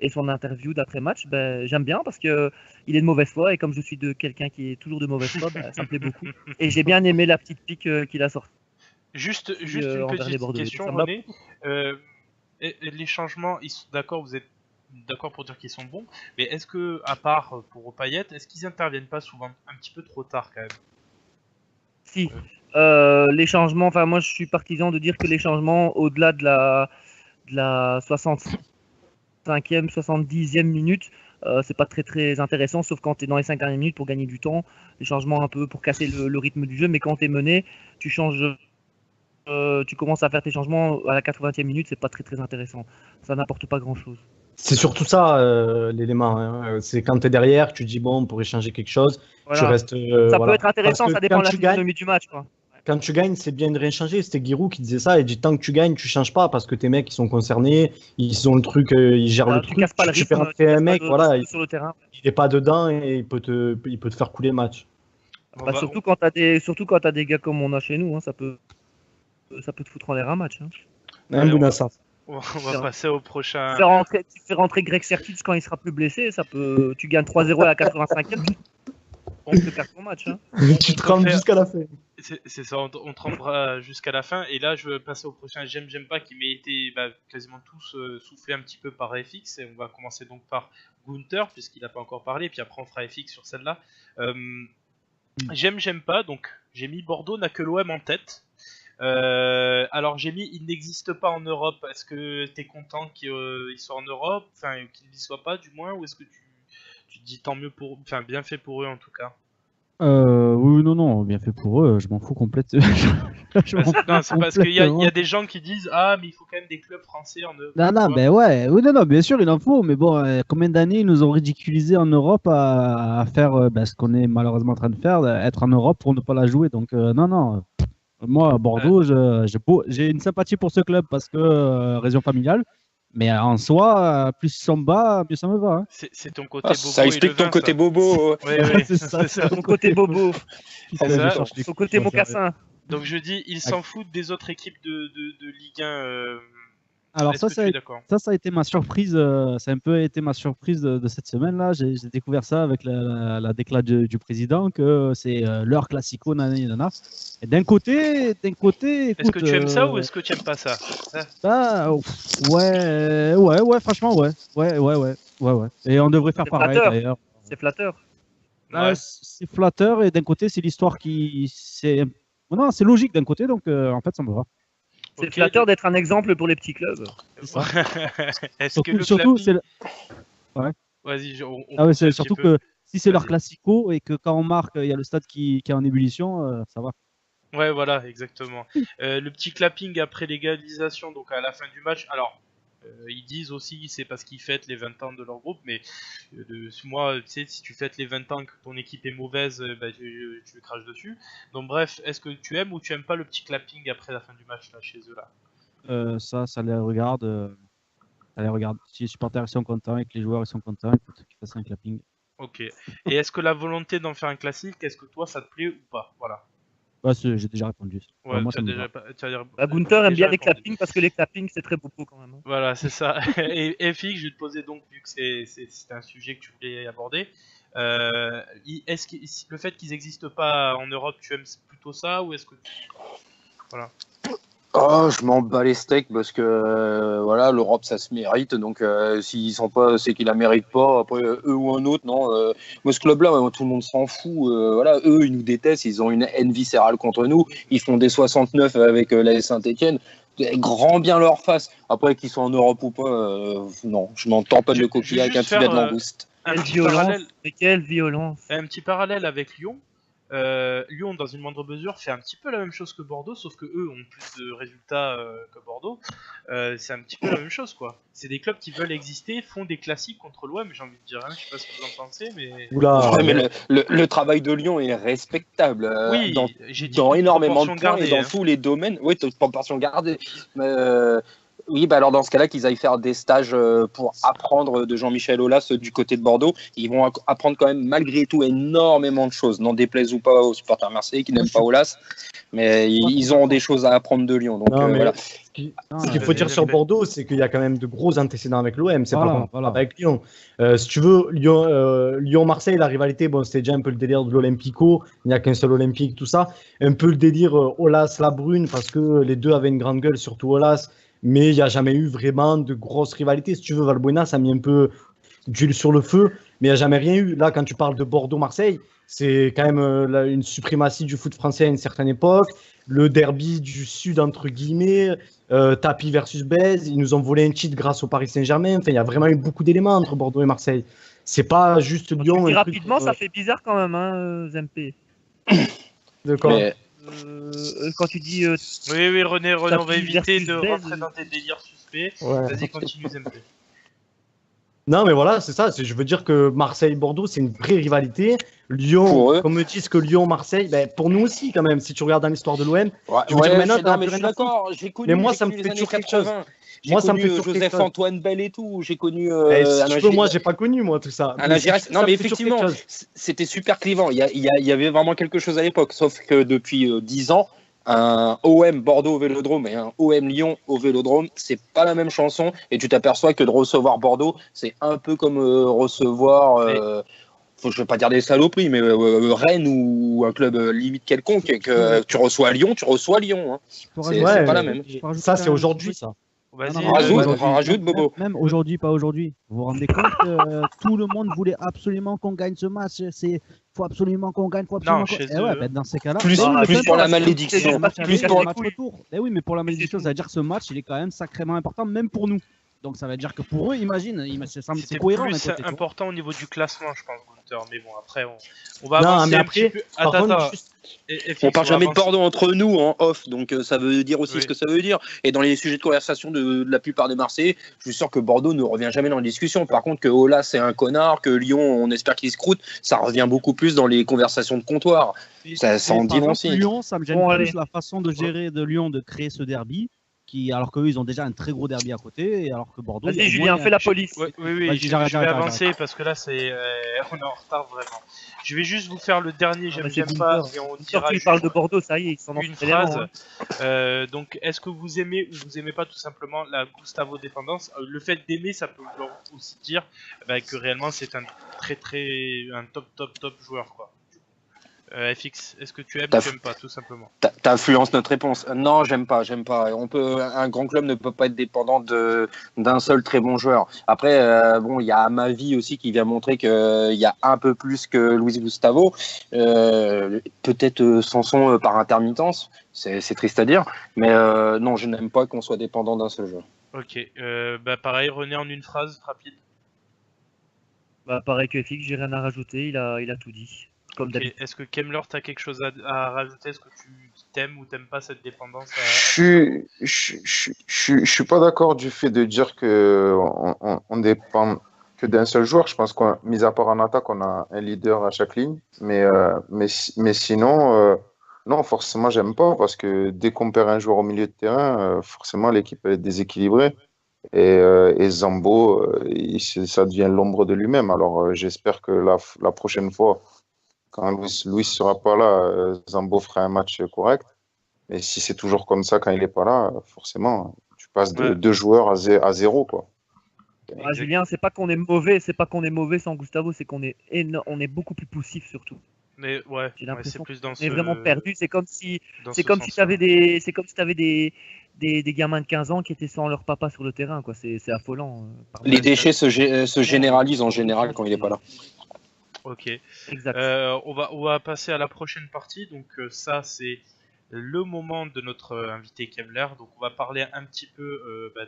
Et son interview d'après-match, bah, j'aime bien parce que il est de mauvaise foi et comme je suis de quelqu'un qui est toujours de mauvaise foi, bah, ça me plaît beaucoup. Et j'ai bien aimé la petite pique qu'il a sortie Juste une envers les petite Bordelais. question, Ça m'a- René. Et les changements, d'accord, vous êtes d'accord pour dire qu'ils sont bons, mais est-ce que, à part pour Payet, est-ce qu'ils interviennent pas souvent un petit peu trop tard quand même? Si. Les changements, enfin moi je suis partisan de dire que les changements au-delà de la 65e, 70e minute, c'est pas très très intéressant, sauf quand tu es dans les 5 dernières minutes pour gagner du temps, les changements un peu pour casser le rythme du jeu, mais quand tu es mené, tu changes, tu commences à faire tes changements à la 80e minute, c'est pas très très intéressant, ça n'apporte pas grand-chose. C'est surtout ça l'élément. Hein. C'est quand tu es derrière, tu dis bon, on pourrait changer quelque chose. Voilà. Tu restes. Ça voilà. peut être intéressant, Parce que ça dépend de la quand tu gagnes, physionomie du match, quoi. quand tu gagnes, c'est bien de rien changer. C'était Giroud qui disait ça. Il dit tant que tu gagnes, tu changes pas parce que tes mecs ils sont concernés, ils ont le truc, ils gèrent le Tu truc. casses pas le Tu fais rythme, rentrer un mec, voilà, sur le terrain. il est pas dedans et il peut te faire couler le match. Bah, surtout quand t'as des gars comme on a chez nous, hein, ça peut te foutre en l'air un match. Hein. Hein, Bounassar. On va passer au prochain. Tu fais rentrer Greg Serkis quand il sera plus blessé, tu gagnes 3-0 à la 85e, on te casse ton match. Hein. Tu te trempes jusqu'à la fin. C'est ça, on trempera jusqu'à la fin. Et là, je vais passer au prochain j'aime pas qui m'a été quasiment tous soufflés un petit peu par FX. Et on va commencer donc par Gunther, puisqu'il n'a pas encore parlé. Puis après, on fera FX sur celle-là. J'aime pas, donc j'ai mis Bordeaux n'a que l'OM en tête. Alors j'ai mis il n'existe pas en Europe. Est-ce que tu es content qu'il soit en Europe, enfin qu'il n'y soit pas du moins, ou est-ce que tu te dis tant mieux pour, enfin bien fait pour eux en tout cas? Oui, non, bien fait pour eux, je m'en fous complètement. Non, c'est parce qu'il y a des gens qui disent ah mais il faut quand même des clubs français en Europe. Non, ben ouais, oui, non, bien sûr il en faut, mais bon, combien d'années ils nous ont ridiculisé en Europe à faire ce qu'on est malheureusement en train de faire, être en Europe pour ne pas la jouer, donc non. Moi, à Bordeaux, j'ai une sympathie pour ce club parce que raison familiale. Mais en soi, plus ils sont bas, mieux ça me va. Hein. C'est ton côté bobo. Ça explique ton côté bobo. Oui. C'est ça. Ton côté bobo. C'est ça. Ton côté mocassin. Donc je dis, ils s'en foutent des autres équipes de Ligue 1. Alors ça a été ma surprise. Ça a un peu été ma surprise de cette semaine-là. J'ai découvert ça avec la déclat du président que c'est leur classico, nanana. Et d'un côté, écoute, est-ce que tu aimes ça ou est-ce que tu aimes pas ça? Ouais, franchement, ouais. Et on devrait faire pareil d'ailleurs. C'est flatteur. Ouais. C'est flatteur et d'un côté, c'est l'histoire non, c'est logique d'un côté, donc en fait, ça me va. C'est flatteur d'être un exemple pour les petits clubs. Surtout, c'est ouais. Vas-y, c'est surtout que si c'est leur classico et que quand on marque, il y a le stade qui est en ébullition, ça va. Ouais, voilà, exactement. Le petit clapping après l'égalisation, donc à la fin du match. Alors, ils disent aussi c'est parce qu'ils fêtent les 20 ans de leur groupe, mais moi, tu sais, si tu fêtes les 20 ans que ton équipe est mauvaise, tu craches dessus. Donc bref, est-ce que tu aimes ou tu aimes pas le petit clapping après la fin du match là chez eux là? Ça les regarde. Si les supporters sont contents et que les joueurs ils sont contents, il faut qu'ils fassent un clapping. Ok. Et est-ce que la volonté d'en faire un classique, est-ce que toi ça te plaît ou pas? Voilà. J'ai déjà répondu. Ouais, moi, Gunther aime bien les clappings parce que les clappings c'est très beau quand même. Hein. Voilà, c'est ça. Et FX, je vais te poser donc, vu que c'est un sujet que tu voulais aborder, est-ce que le fait qu'ils n'existent pas en Europe, tu aimes plutôt ça ou est-ce que voilà. Oh, je m'en bats les steaks parce que voilà, l'Europe ça se mérite, donc s'ils sont pas, c'est qu'ils la méritent pas. Après eux ou un autre, non. Moi ce club-là, tout le monde s'en fout. Voilà, eux ils nous détestent, ils ont une haine viscérale contre nous. Ils font des 69 avec l'AS Saint-Etienne. Grand bien leur face. Après qu'ils soient en Europe ou pas, non, je m'en tends pas de le coquillage avec un filet de langouste. Quelle violence. Un petit parallèle avec Lyon. Lyon, dans une moindre mesure, fait un petit peu la même chose que Bordeaux, sauf que eux ont plus de résultats que Bordeaux. C'est un petit peu la même chose, quoi. C'est des clubs qui veulent exister, font des classiques contre l'OM, j'ai envie de dire. Hein. Je sais pas ce que vous en pensez, mais. Oula, ouais, mais le travail de Lyon est respectable. Oui, dans énormément de points et dans hein. tous les domaines. Oui, toute proportion gardée. Oui, alors dans ce cas-là, qu'ils aillent faire des stages pour apprendre de Jean-Michel Aulas du côté de Bordeaux. Ils vont apprendre quand même malgré tout énormément de choses. N'en déplaise ou pas aux supporters marseillais qui n'aiment pas Aulas, mais ils ont des choses à apprendre de Lyon. Donc voilà. Ce qu'il faut dire sur Bordeaux, c'est qu'il y a quand même de gros antécédents avec l'OM. C'est pas avec Lyon. Si tu veux, Lyon-Marseille, la rivalité, c'était déjà un peu le délire de l'Olympico. Il n'y a qu'un seul Olympique, tout ça. Un peu le délire Aulas-Labrune, parce que les deux avaient une grande gueule, surtout Aulas. mais il n'y a jamais eu vraiment de grosses rivalités. Si tu veux, Valbuena, ça a mis un peu d'huile sur le feu, mais il n'y a jamais rien eu. Là, quand tu parles de Bordeaux-Marseille, c'est quand même une suprématie du foot français à une certaine époque. Le derby du Sud, entre guillemets, Tapi versus Bèze, ils nous ont volé un titre grâce au Paris Saint-Germain. Enfin, il y a vraiment eu beaucoup d'éléments entre Bordeaux et Marseille. C'est pas juste Quand Lyon. tu dis un truc, rapidement, ça fait bizarre quand même, hein, Zempé. de quoi Mais Quand tu dis Oui, René, on va Tapi éviter versus de Bèze. rentrer dans tes délires suspects. Ouais. Vas-y, continue, MP. Non, mais voilà, c'est ça. Je veux dire que Marseille-Bordeaux, c'est une vraie rivalité. Lyon, Pour eux. comme me disent que Lyon-Marseille, ben, pour nous aussi, quand même, si tu regardes dans l'histoire de l'OM. Ouais, Je veux dire, maintenant, non, t'as mais plus je suis rien à foutre. d'accord. J'ai connu, Mais moi, j'ai ça me connu fait les années toujours quelque chose. 80. J'ai Moi, ça me connu fait toujours quelque chose. Joseph-Antoine Bell et tout. J'ai connu Si Alain tu veux, moi, Giresse. j'ai pas connu, moi, tout ça. Alain Mais Giresse. ça Non, me mais fait toujours effectivement, quelque chose. c'était super clivant. Il y avait vraiment quelque chose à l'époque. Sauf que depuis 10 ans, un OM Bordeaux au Vélodrome et un OM Lyon au Vélodrome, c'est pas la même chanson. Et tu t'aperçois que de recevoir Bordeaux, c'est un peu comme recevoir. Je vais pas dire des saloperies, mais Rennes ou un club limite quelconque. Et que tu reçois Lyon, tu reçois Lyon. Hein. Je peux C'est rajouter- c'est Ouais, pas la mais même. je peux rajouter Ça, c'est un aujourd'hui, truc. ça. Vas-y, Non, non, Rajoute, aujourd'hui, rajoute, Bobo. Même aujourd'hui, pas aujourd'hui. Vous vous rendez compte que tout le monde voulait absolument qu'on gagne ce match. Faut absolument qu'on gagne, faut absolument Non, qu'on. chez Eh ouais, eux. ben, dans ces cas-là. Plus, mais plus peu pour la importe, malédiction. c'est juste Plus c'est pour le match retour. Eh oui, mais pour la malédiction, ça veut dire que ce match, il est quand même sacrément important, même pour nous. Donc ça veut dire que pour eux, imagine, c'est C'était cohérent. plus d'un côté, tu vois. important au niveau du classement, je pense, Gunther. Mais bon, après, on va Non, avancer mais un après, petit peu. par Attends, contre, attends. juste- On parle va jamais de avancer. Bordeaux entre nous en off, donc ça veut dire aussi Oui. ce que ça veut dire. Et dans les sujets de conversation de la plupart des Marseillais, je suis sûr que Bordeaux ne revient jamais dans la discussion. Par contre, que Ola c'est un connard, que Lyon on espère qu'il se croûte, ça revient beaucoup plus dans les conversations de comptoir. Ça en Mais dit par long exemple, aussi. Lyon, ça me gêne Bon, plus allez. la façon de gérer de Lyon de créer ce derby, alors qu'eux, ils ont déjà un très gros derby à côté, et alors que Bordeaux. il y a Vas-y, au Julien, moins fais la police. Oui, Vas-y, je j'arrête, vais j'arrête, avancer parce que là, on est en retard vraiment. Je vais juste vous faire le dernier, Ah, mais j'aime c'est pas, Gunther. et on Gunther, dira tu lui juste parles de Bordeaux, ça y est, ils sont dans une cet élément, phrase. hein. Donc, est-ce que vous aimez ou vous aimez pas tout simplement la Gustavo dépendance? Le fait d'aimer, ça peut vouloir aussi dire que réellement c'est un un top joueur, quoi. FX, est-ce que tu aimes ou tu aimes pas, tout simplement? T'influences notre réponse. Non, j'aime pas. Un grand club ne peut pas être dépendant d'un seul très bon joueur. Après, bon, il y a Amavi aussi qui vient montrer qu'il y a un peu plus que Luis Gustavo. Peut-être Sanson par intermittence. C'est triste à dire. Mais non, je n'aime pas qu'on soit dépendant d'un seul joueur. Ok, pareil, René en une phrase rapide. Bah, pareil que FX, j'ai rien à rajouter, il a tout dit. Comme Ok, d'habitude. est-ce que Kemmler, t'as quelque chose à rajouter? Est-ce que tu t'aimes ou t'aimes pas cette dépendance Je suis pas d'accord du fait de dire que on dépend que d'un seul joueur. Je pense qu'on, mis à part en attaque, on a un leader à chaque ligne. Mais sinon, non, forcément, j'aime pas parce que dès qu'on perd un joueur au milieu de terrain, forcément, l'équipe est déséquilibrée. Et Zambo, ça devient l'ombre de lui-même. Alors, j'espère que la prochaine fois, quand Luis sera pas là, Zambo fera un match correct. Mais si c'est toujours comme ça quand il est pas là, forcément, tu passes de Ouais. 2 joueurs à 0, quoi. Ah, Julien, c'est pas qu'on est mauvais sans Gustavo, c'est qu'on est on est beaucoup plus poussif surtout. Mais ouais, J'ai c'est l'impression plus dans On est vraiment perdu. C'est comme si dans c'est ce comme si sens-là. t'avais des gamins de 15 ans qui étaient sans leur papa sur le terrain, quoi. C'est affolant. Pardon. Les déchets se généralisent en général quand il est pas là. Ok. Exact. On va passer à la prochaine partie. Donc ça, c'est le moment de notre invité Kemmler. Donc on va parler un petit peu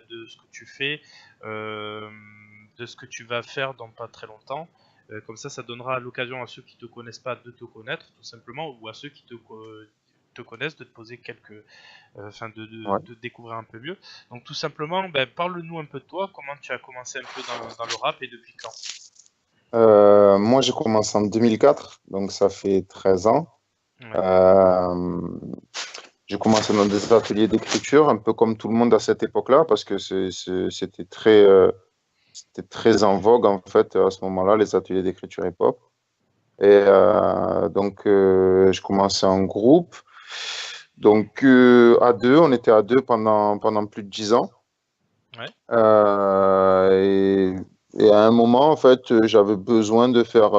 de ce que tu fais, de ce que tu vas faire dans pas très longtemps. Comme ça donnera l'occasion à ceux qui te connaissent pas de te connaître, tout simplement, ou à ceux qui te connaissent de te poser quelques, Ouais. de découvrir un peu mieux. Donc tout simplement, parle-nous un peu de toi. Comment tu as commencé un peu dans le rap et depuis quand? Moi, j'ai commencé en 2004, donc ça fait 13 ans. Ouais. J'ai commencé dans des ateliers d'écriture, un peu comme tout le monde à cette époque-là, parce que c'était très en vogue, en fait, à ce moment-là, les ateliers d'écriture hip-hop. Et donc, je commençais en groupe. Donc, à deux, on était à deux pendant plus de 10 ans. Ouais. Et à un moment, en fait, j'avais besoin de faire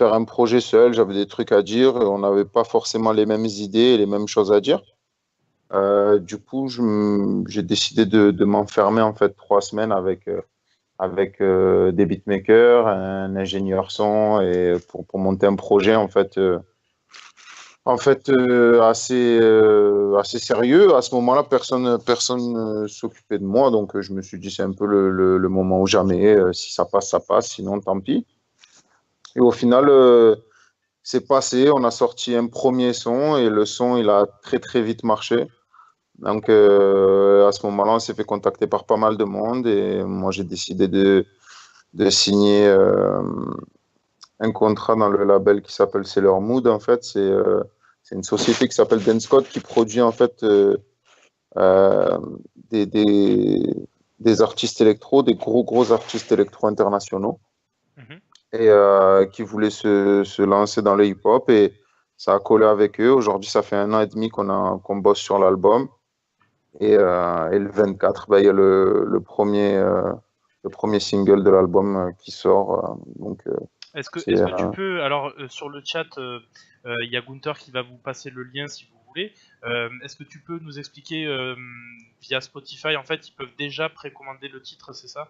un projet seul. J'avais des trucs à dire. On n'avait pas forcément les mêmes idées et les mêmes choses à dire. Du coup, j'ai décidé de m'enfermer en fait 3 semaines avec des beatmakers, un ingénieur son et pour monter un projet assez sérieux. À ce moment-là, personne s'occupait de moi, donc je me suis dit c'est un peu le moment ou jamais. Si ça passe, ça passe. Sinon, tant pis. Et au final, c'est passé. On a sorti un premier son et le son, il a très très vite marché. Donc à ce moment-là, on s'est fait contacter par pas mal de monde et moi j'ai décidé de signer un contrat dans le label qui s'appelle Sailor Mood. En fait, c'est une société qui s'appelle Denscott qui produit en fait euh, des, des, des artistes électro, des gros artistes électro internationaux Mhm. et qui voulaient se lancer dans le hip-hop et ça a collé avec eux. Aujourd'hui, ça fait 1 an et demi qu'on bosse sur l'album. Et le 24, bah, il y a le premier single de l'album qui sort. C'est, Est-ce que tu peux, alors sur le chat, il y a Gunther qui va vous passer le lien si vous voulez. Est-ce que tu peux nous expliquer via Spotify, en fait, ils peuvent déjà précommander le titre, c'est ça?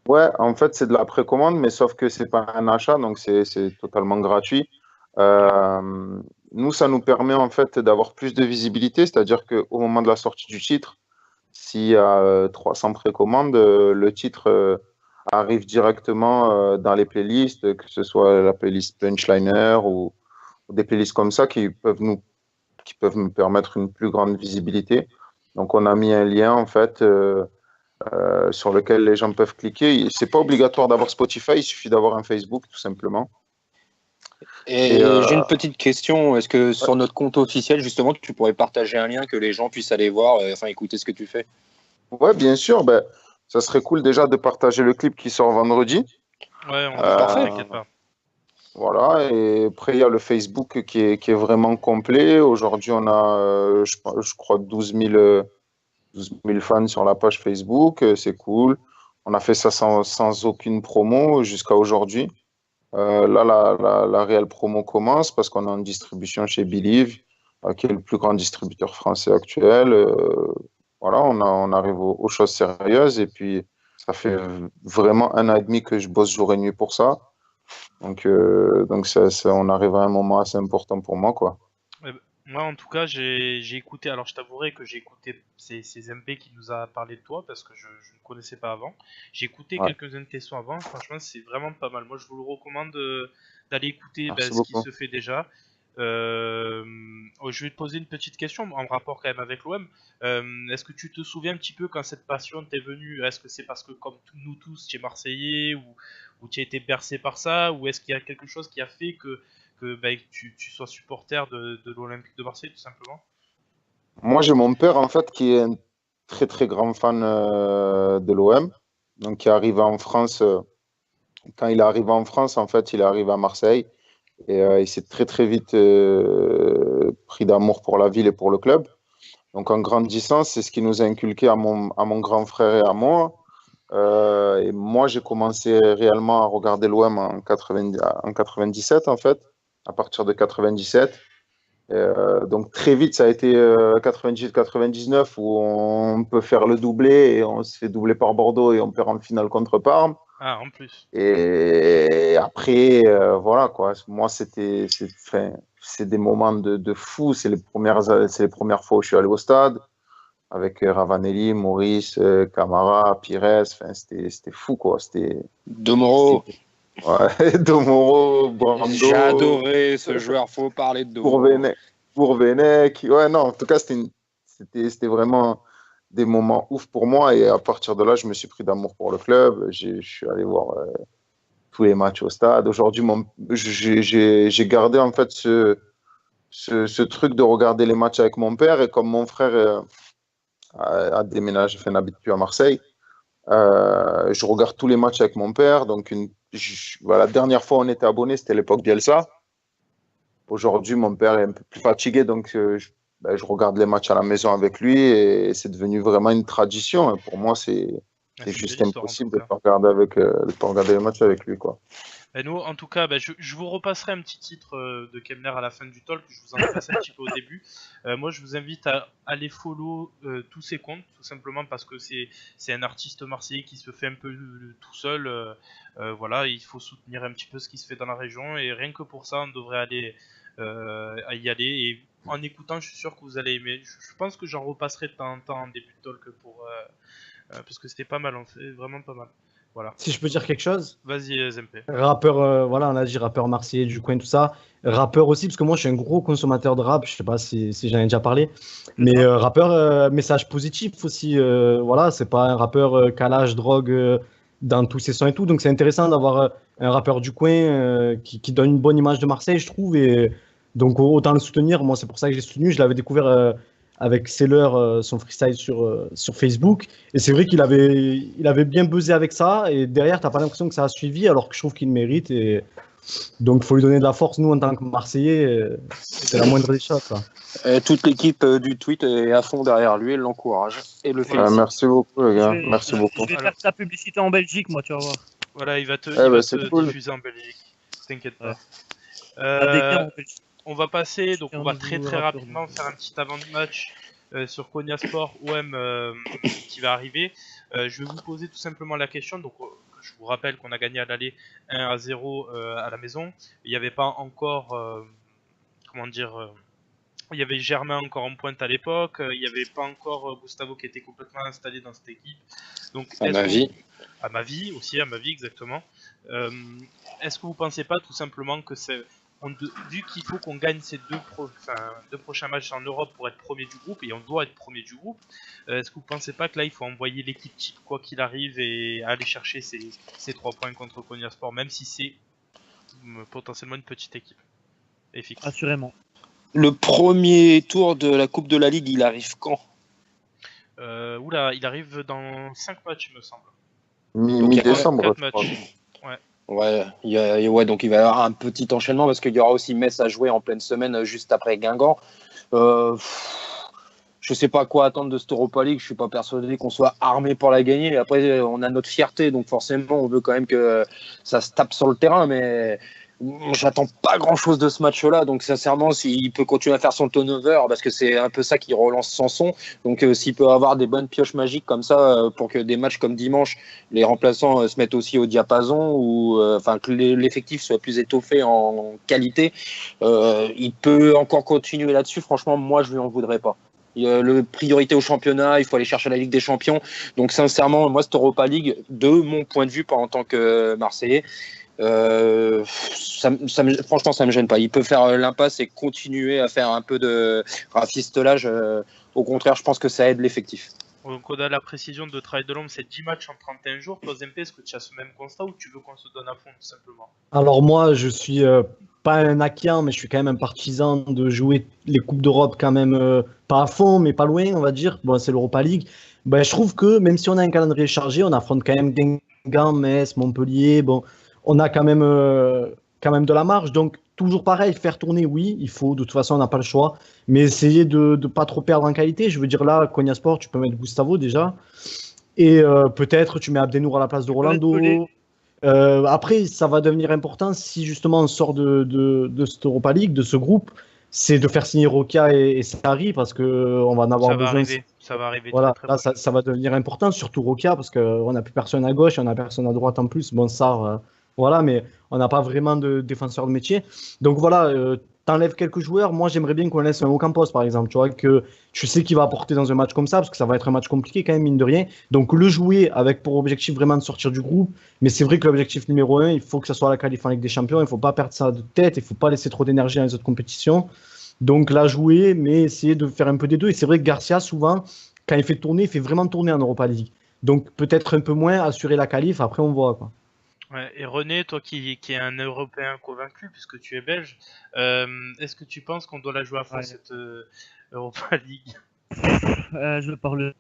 ouais, en fait, c'est de la précommande, mais sauf que c'est pas un achat, donc c'est totalement gratuit. Euh, Nous, ça nous permet en fait d'avoir plus de visibilité, c'est-à-dire qu'au moment de la sortie du titre, s'il y a 300 précommandes, le titre arrive directement dans les playlists, que ce soit la playlist Punchliner ou des playlists comme ça qui peuvent nous permettre une plus grande visibilité. Donc, on a mis un lien en fait sur lequel les gens peuvent cliquer. C'est pas obligatoire d'avoir Spotify, il suffit d'avoir un Facebook tout simplement. Et Et j'ai une petite question. Est-ce que ouais, sur notre compte officiel, justement, tu pourrais partager un lien que les gens puissent aller voir, enfin écouter ce que tu fais? ouais, bien sûr, ben, ça serait cool déjà de partager le clip qui sort vendredi. Ouais, on Ah bah le fera, parfait. t'inquiète pas. Voilà, et après, il y a le Facebook qui est vraiment complet. Aujourd'hui, on a, je crois, 12 000 fans sur la page Facebook. C'est cool. On a fait ça sans aucune promo jusqu'à aujourd'hui. Là, la réelle promo commence parce qu'on est en distribution chez Believe, qui est le plus grand distributeur français actuel. Voilà, on arrive aux choses sérieuses. Et puis, ça fait vraiment 1 an et demi que je bosse jour et nuit pour ça. Donc on arrive à un moment assez important pour moi, quoi. Ouais, bah, moi, en tout cas, j'ai écouté. Alors, je t'avouerai que j'ai écouté ces MP qui nous a parlé de toi parce que je ne connaissais pas avant. J'ai écouté Ouais, quelques-uns de tes sons avant. Franchement, c'est vraiment pas mal. Moi, je vous le recommande d'aller écouter merci ce qui beaucoup. se fait déjà. Je vais te poser une petite question en rapport quand même avec l'OM. Est-ce que tu te souviens un petit peu quand cette passion t'est venue? Est-ce que c'est parce que, comme nous tous, tu es Marseillais ou tu as été bercé par ça? Ou est-ce qu'il y a quelque chose qui a fait que tu sois supporter de l'Olympique de Marseille, tout simplement? Moi, j'ai mon père, en fait, qui est un très, très grand fan de l'OM. Donc, qui est arrivé en France. Quand il est arrivé en France, en fait, il est arrivé à Marseille. Et il s'est très, très vite pris d'amour pour la ville et pour le club. Donc, en grandissant, c'est ce qui nous a inculqué à mon grand frère et à moi. Et moi, j'ai commencé réellement à regarder l'OM en 97, en fait, à partir de 97. Donc très vite, ça a été 98-99 où on peut faire le doublé et on se fait doubler par Bordeaux et on perd en finale contre Parme. Ah, en plus. Et après, voilà quoi. Moi, enfin, c'est des moments de fou. C'est les premières fois où je suis allé au stade avec Ravanelli, Maurice, Camara, Pires. Enfin, c'était fou quoi. Domoro, Ouais, Domoro, j'ai Brando, adoré ce joueur. Faut parler de Domoro. Gourvenec. Gourvenec. Ouais, non, en tout cas, c'était vraiment des moments ouf pour moi. Et à partir de là, je me suis pris d'amour pour le club. Je suis allé voir tous les matchs au stade. Aujourd'hui, j'ai gardé en fait ce truc de regarder les matchs avec mon père. Et comme mon frère a déménagé, fait n'habite plus à Marseille, je regarde tous les matchs avec mon père. Donc, voilà, la dernière fois où on était abonné, c'était l'époque Bielsa. Aujourd'hui, mon père est un peu plus fatigué, donc je regarde les matchs à la maison avec lui et c'est devenu vraiment une tradition. Pour moi, Ah, c'est c'est une juste belle histoire en tout impossible de cas. pas regarder de pas regarder les matchs avec lui, quoi. Et nous, en tout cas, je vous repasserai un petit titre de Kemler à la fin du talk. Je vous en ai passé un petit peu au début. Moi, je vous invite à aller follow tous ses comptes, tout simplement parce que c'est un artiste marseillais qui se fait un peu tout seul. Voilà, il faut soutenir un petit peu ce qui se fait dans la région et rien que pour ça, on devrait aller à y aller. Et en écoutant, je suis sûr que vous allez aimer. Je pense que j'en repasserai de temps en temps en début de talk pour parce que c'était pas mal, c'est vraiment pas mal. Voilà. Si je peux dire quelque chose, Vas-y, Zempe. rappeur, voilà, on a dit rappeur marseillais du coin, tout ça. Rappeur aussi, parce que moi je suis un gros consommateur de rap, je sais pas si j'en ai déjà parlé, mais rappeur, message positif aussi. Voilà, c'est pas un rappeur calage, drogue dans tous ses sons et tout. Donc c'est intéressant d'avoir un rappeur du coin qui donne une bonne image de Marseille, je trouve. Et donc autant le soutenir. Moi, c'est pour ça que j'ai soutenu. Je l'avais découvert avec Seller, son freestyle sur Facebook. Et c'est vrai qu'il avait bien buzzé avec ça. Et derrière, tu n'as pas l'impression que ça a suivi, alors que je trouve qu'il mérite. Et donc, il faut lui donner de la force. Nous, en tant que Marseillais, c'est la moindre des choses. Toute l'équipe du tweet est à fond derrière lui, elle l'encourage et le félicite. Merci beaucoup, les gars. Merci beaucoup. Je vais faire sa publicité en Belgique, moi, tu vas voir. Voilà, il va te cool. diffuser en Belgique. T'inquiète pas. En Belgique. On va passer, donc on va très rappeur, rapidement faire un petit avant de match sur Konya Sport OM qui va arriver. Je vais vous poser tout simplement la question. Donc, je vous rappelle qu'on a gagné à l'aller 1-0 à la maison. Il n'y avait pas encore, il y avait Germain encore en pointe à l'époque. Il n'y avait pas encore Gustavo qui était complètement installé dans cette équipe. Donc, à ma vie aussi, exactement. Est-ce que vous pensez pas tout simplement que vu qu'il faut qu'on gagne ces deux prochains matchs en Europe pour être premier du groupe, et on doit être premier du groupe, est-ce que vous pensez pas que là il faut envoyer l'équipe type quoi qu'il arrive et aller chercher ces 3 points contre Konya Sport, même si c'est potentiellement une petite équipe et fixe. Assurément. Le premier tour de la Coupe de la Ligue, il arrive quand? Il arrive dans 5 matchs, il me semble. Mi-décembre. 4 matchs. Ouais, donc il va y avoir un petit enchaînement parce qu'il y aura aussi Metz à jouer en pleine semaine juste après Guingamp. Je sais pas quoi attendre de cette Europa League. Je suis pas persuadé qu'on soit armé pour la gagner. Après, on a notre fierté, donc forcément, on veut quand même que ça se tape sur le terrain, mais j'attends pas grand chose de ce match-là, donc sincèrement, s'il peut continuer à faire son turnover, parce que c'est un peu ça qui relance Sanson, donc s'il peut avoir des bonnes pioches magiques comme ça, pour que des matchs comme dimanche, les remplaçants se mettent aussi au diapason, ou que l'effectif soit plus étoffé en qualité, il peut encore continuer là-dessus. Franchement, moi, je lui en voudrais pas. Le priorité au championnat, il faut aller chercher la Ligue des Champions. Donc sincèrement, moi, cette Europa League, de mon point de vue, pas en tant que Marseillais, franchement, ça me gêne pas. Il peut faire l'impasse et continuer à faire un peu de rafistolage. Au contraire, je pense que ça aide l'effectif. Donc, on a la précision de travail de l'homme, c'est 10 matchs en 31 jours. Toi, Zempe, est-ce que tu as ce même constat ou tu veux qu'on se donne à fond, tout simplement? Alors moi, je suis pas un acquin, mais je suis quand même un partisan de jouer les Coupes d'Europe quand même, pas à fond, mais pas loin, on va dire. Bon, c'est l'Europa League. Ben, je trouve que même si on a un calendrier chargé, on affronte quand même Guingamp, Metz, Montpellier. Bon, on a quand même de la marge. Donc, toujours pareil, faire tourner, oui, il faut. De toute façon, on n'a pas le choix. Mais essayer de ne pas trop perdre en qualité. Je veux dire, là, Konya Sport, tu peux mettre Gustavo déjà. Et peut-être tu mets Abdenour à la place de Rolando. Après, ça va devenir important si justement on sort de cette Europa League, de ce groupe, c'est de faire signer Roca et Sarri, parce qu'on va en avoir besoin. Ça va arriver. Voilà, là, ça va devenir important, surtout Roca, parce qu'on n'a plus personne à gauche, on n'a personne à droite en plus. Bon, Sarr, voilà, mais on n'a pas vraiment de défenseur de métier. Donc voilà, t'enlèves quelques joueurs. Moi, j'aimerais bien qu'on laisse un Ocampos, par exemple, tu vois, que tu sais qu'il va apporter dans un match comme ça, parce que ça va être un match compliqué quand même, mine de rien. Donc le jouer avec pour objectif vraiment de sortir du groupe. Mais c'est vrai que l'objectif numéro 1, il faut que ce soit la qualif en Ligue des Champions. Il ne faut pas perdre ça de tête, il ne faut pas laisser trop d'énergie dans les autres compétitions. Donc la jouer, mais essayer de faire un peu des deux. Et c'est vrai que Garcia, souvent, quand il fait tourner, il fait vraiment tourner en Europa League. Donc peut-être un peu moins assurer la qualif, après on voit, quoi. Ouais, et René, toi qui es un Européen convaincu, puisque tu es belge, est-ce que tu penses qu'on doit la jouer à fond, cette Europa League? Je vais pas relever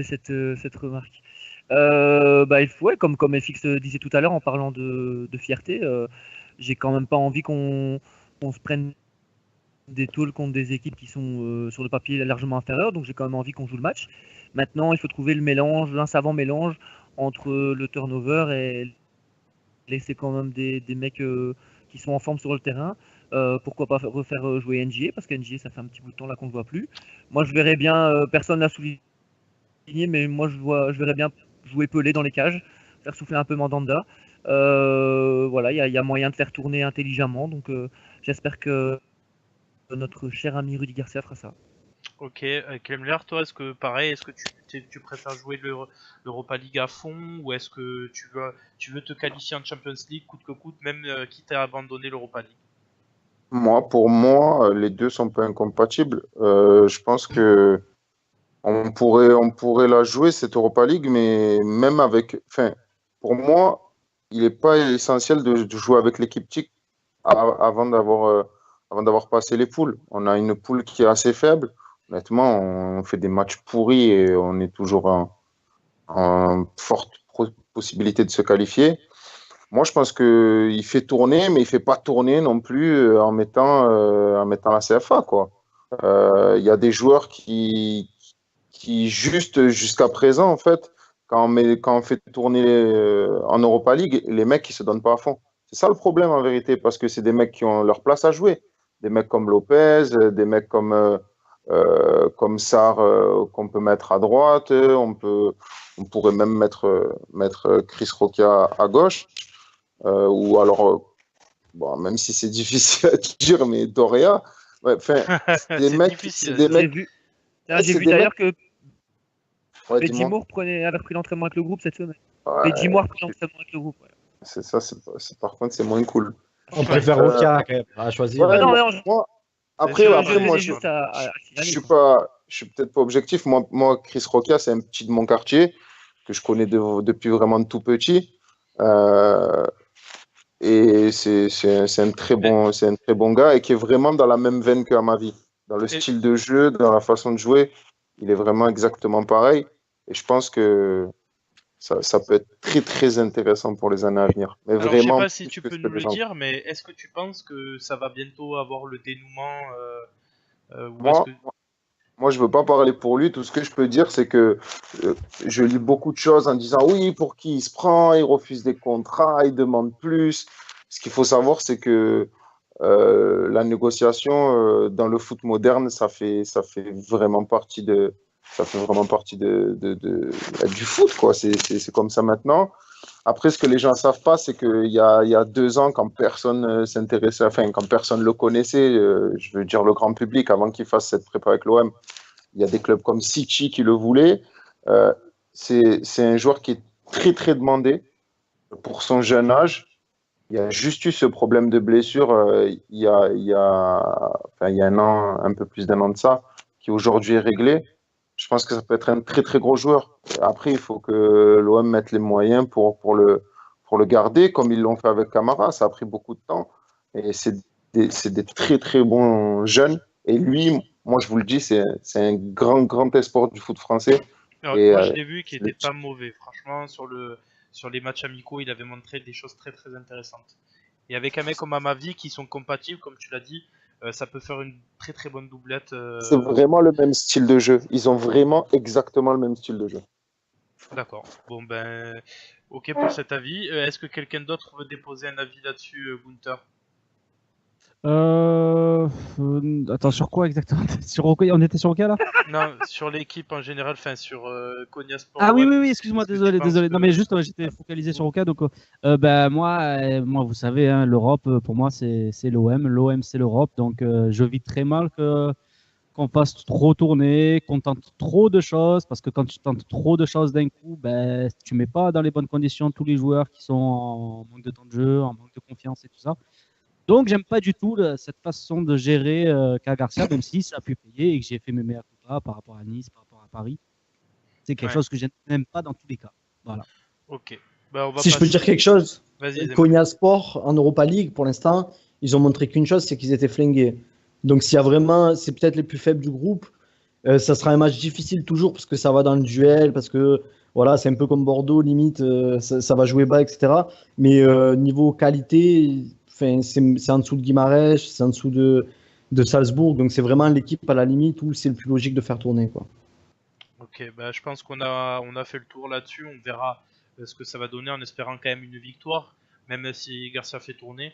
cette remarque. Il faut, comme FX disait tout à l'heure en parlant de fierté, j'ai quand même pas envie qu'on se prenne des tôles contre des équipes qui sont sur le papier largement inférieures, donc j'ai quand même envie qu'on joue le match. Maintenant, il faut trouver le mélange, un savant mélange entre le turnover et laisser quand même des mecs qui sont en forme sur le terrain. Pourquoi pas refaire jouer NJ, parce qu'NJ, ça fait un petit bout de temps là qu'on ne le voit plus. Moi, je verrais bien, personne n'a souligné, mais moi, je verrais bien jouer Pelé dans les cages, faire souffler un peu Mandanda. Voilà, il y a moyen de faire tourner intelligemment, donc j'espère que notre cher ami Rudy Garcia fera ça. Ok, Klemler, toi, est-ce que pareil, est-ce que tu préfères jouer l'Europa League à fond, ou est-ce que tu veux te qualifier en Champions League coûte que coûte, même quitte à abandonner l'Europa League? Pour moi, les deux sont pas incompatibles. Je pense que on pourrait la jouer, cette Europa League, mais même avec. Enfin, pour moi, il n'est pas essentiel de jouer avec l'équipe type avant d'avoir passé les poules. On a une poule qui est assez faible. Honnêtement, on fait des matchs pourris et on est toujours en forte possibilité de se qualifier. Moi, je pense qu'il fait tourner, mais il ne fait pas tourner non plus en mettant la CFA, quoi. Il y a des joueurs qui juste jusqu'à présent, en fait, quand on fait tourner en Europa League, les mecs, ils se donnent pas à fond. C'est ça le problème, en vérité, parce que c'est des mecs qui ont leur place à jouer. Des mecs comme Lopez, des mecs comme Sarr, qu'on peut mettre à droite. On pourrait même mettre Chris Roca à gauche. Ou alors, bon, même si c'est difficile à dire, mais Doria. Ouais, c'est des mecs. difficile. J'ai vu d'ailleurs que Ouais, Benji Moore avait repris l'entraînement avec le groupe cette semaine. Ouais, Benji Moore a repris l'entraînement avec le groupe. Ouais. c'est ça, par contre, c'est moins cool. On préfère Roca quand même à choisir. Ouais, non, moi, je suis peut-être pas objectif. Moi, Chris Roca, c'est un petit de mon quartier que je connais depuis vraiment tout petit. Et c'est un très bon gars et qui est vraiment dans la même veine que Amavi. Dans le style de jeu, dans la façon de jouer, il est vraiment exactement pareil. Et je pense que ça peut être très très intéressant pour les années à venir. Mais Alors, vraiment, je sais pas si tu plus peux que nous le les gens. dire, mais est-ce que tu penses que ça va bientôt avoir le dénouement ou Moi, Moi, je veux pas parler pour lui. Tout ce que je peux dire, c'est que je lis beaucoup de choses en disant oui, pour qui il se prend, il refuse des contrats, il demande plus. Ce qu'il faut savoir, c'est que la négociation dans le foot moderne, ça fait vraiment partie du foot, quoi. C'est comme ça maintenant. Après, ce que les gens savent pas, c'est qu'il y a 2 ans, quand personne s'intéressait, enfin, quand personne le connaissait, je veux dire le grand public, avant qu'il fasse cette prépa avec l'OM, il y a des clubs comme City qui le voulaient. C'est un joueur qui est très, très demandé pour son jeune âge. Il y a juste eu ce problème de blessure il y a un peu plus d'1 an de ça, qui aujourd'hui est réglé. Je pense que ça peut être un très très gros joueur. Après, il faut que l'OM mette les moyens pour le garder, comme ils l'ont fait avec Camara. Ça a pris beaucoup de temps. Et c'est des très très bons jeunes. Et lui, moi je vous le dis, c'est un grand espoir du foot français. Alors, Et, moi, je l'ai vu qui était pas mauvais. Franchement, sur les matchs amicaux, il avait montré des choses très très intéressantes. Et avec un mec comme Amavi qui sont compatibles, comme tu l'as dit, ça peut faire une très très bonne doublette. C'est vraiment le même style de jeu. Ils ont vraiment exactement le même style de jeu. D'accord. Bon ben, ok pour cet avis. Est-ce que quelqu'un d'autre veut déposer un avis là-dessus, Gunther? Attends, sur quoi exactement? On était sur quoi là? Non, sur l'équipe en général, enfin sur Konya Sport. Ah oui, One. oui, excuse-moi, Est-ce que tu désolé. penses Non, que- mais juste, j'étais focalisé sur Oka. Donc, moi, vous savez, hein, l'Europe, pour moi, c'est l'OM. L'OM, c'est l'Europe. Donc, je vis très mal qu'on fasse trop tourner, qu'on tente trop de choses. Parce que quand tu tentes trop de choses d'un coup, tu mets pas dans les bonnes conditions tous les joueurs qui sont en manque de temps de jeu, en manque de confiance et tout ça. Donc, j'aime pas du tout cette façon de gérer qu'a Garcia, même si ça a pu payer et que j'ai fait mes meilleurs coups par rapport à Nice, par rapport à Paris. C'est quelque chose que je n'aime pas dans tous les cas. Voilà. Ok. Bah, on va Si je peux dire quelque chose, Vas-y. Konya Sport en Europa League, pour l'instant, ils ont montré qu'une chose, c'est qu'ils étaient flingués. Donc, s'il y a vraiment, c'est peut-être les plus faibles du groupe, ça sera un match difficile toujours parce que ça va dans le duel, parce que voilà, c'est un peu comme Bordeaux, limite, ça va jouer bas, etc. Mais niveau qualité, c'est en dessous de Guimarães, c'est en dessous de Salzbourg, donc c'est vraiment l'équipe à la limite où c'est le plus logique de faire tourner, quoi. Ok, bah, je pense qu'on a fait le tour là-dessus. On verra ce que ça va donner en espérant quand même une victoire. même si Garcia fait tourner.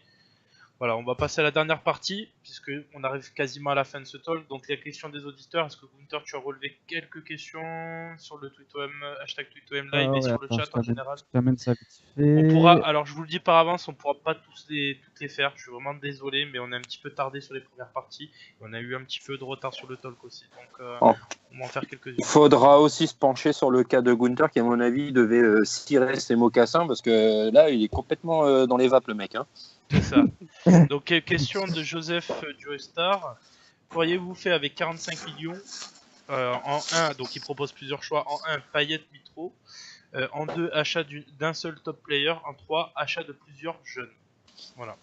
Voilà, on va passer à la dernière partie, puisque on arrive quasiment à la fin de ce talk. Donc les questions des auditeurs, est-ce que Gunther, tu as relevé quelques questions sur le #TweetOM live et Ouais, sur le attends, chat en général? je t'amène ça vite On fait. pourra, alors je vous le dis par avance, on pourra pas toutes les faire. Je suis vraiment désolé, mais on est un petit peu tardé sur les premières parties. Et on a eu un petit peu de retard sur le talk aussi. Donc Oh. on va en faire quelques-unes. Il faudra aussi se pencher sur le cas de Gunther qui, à mon avis, devait cirer ses mocassins parce que là, il est complètement dans les vapes, le mec. Hein. C'est ça. Donc question de Joseph Joestar. Qu'auriez-vous fait avec 45 millions en 1, donc il propose plusieurs choix. En 1, Payet, Mitro. En 2, achat d'un seul top player. En 3, achat de plusieurs jeunes. Voilà.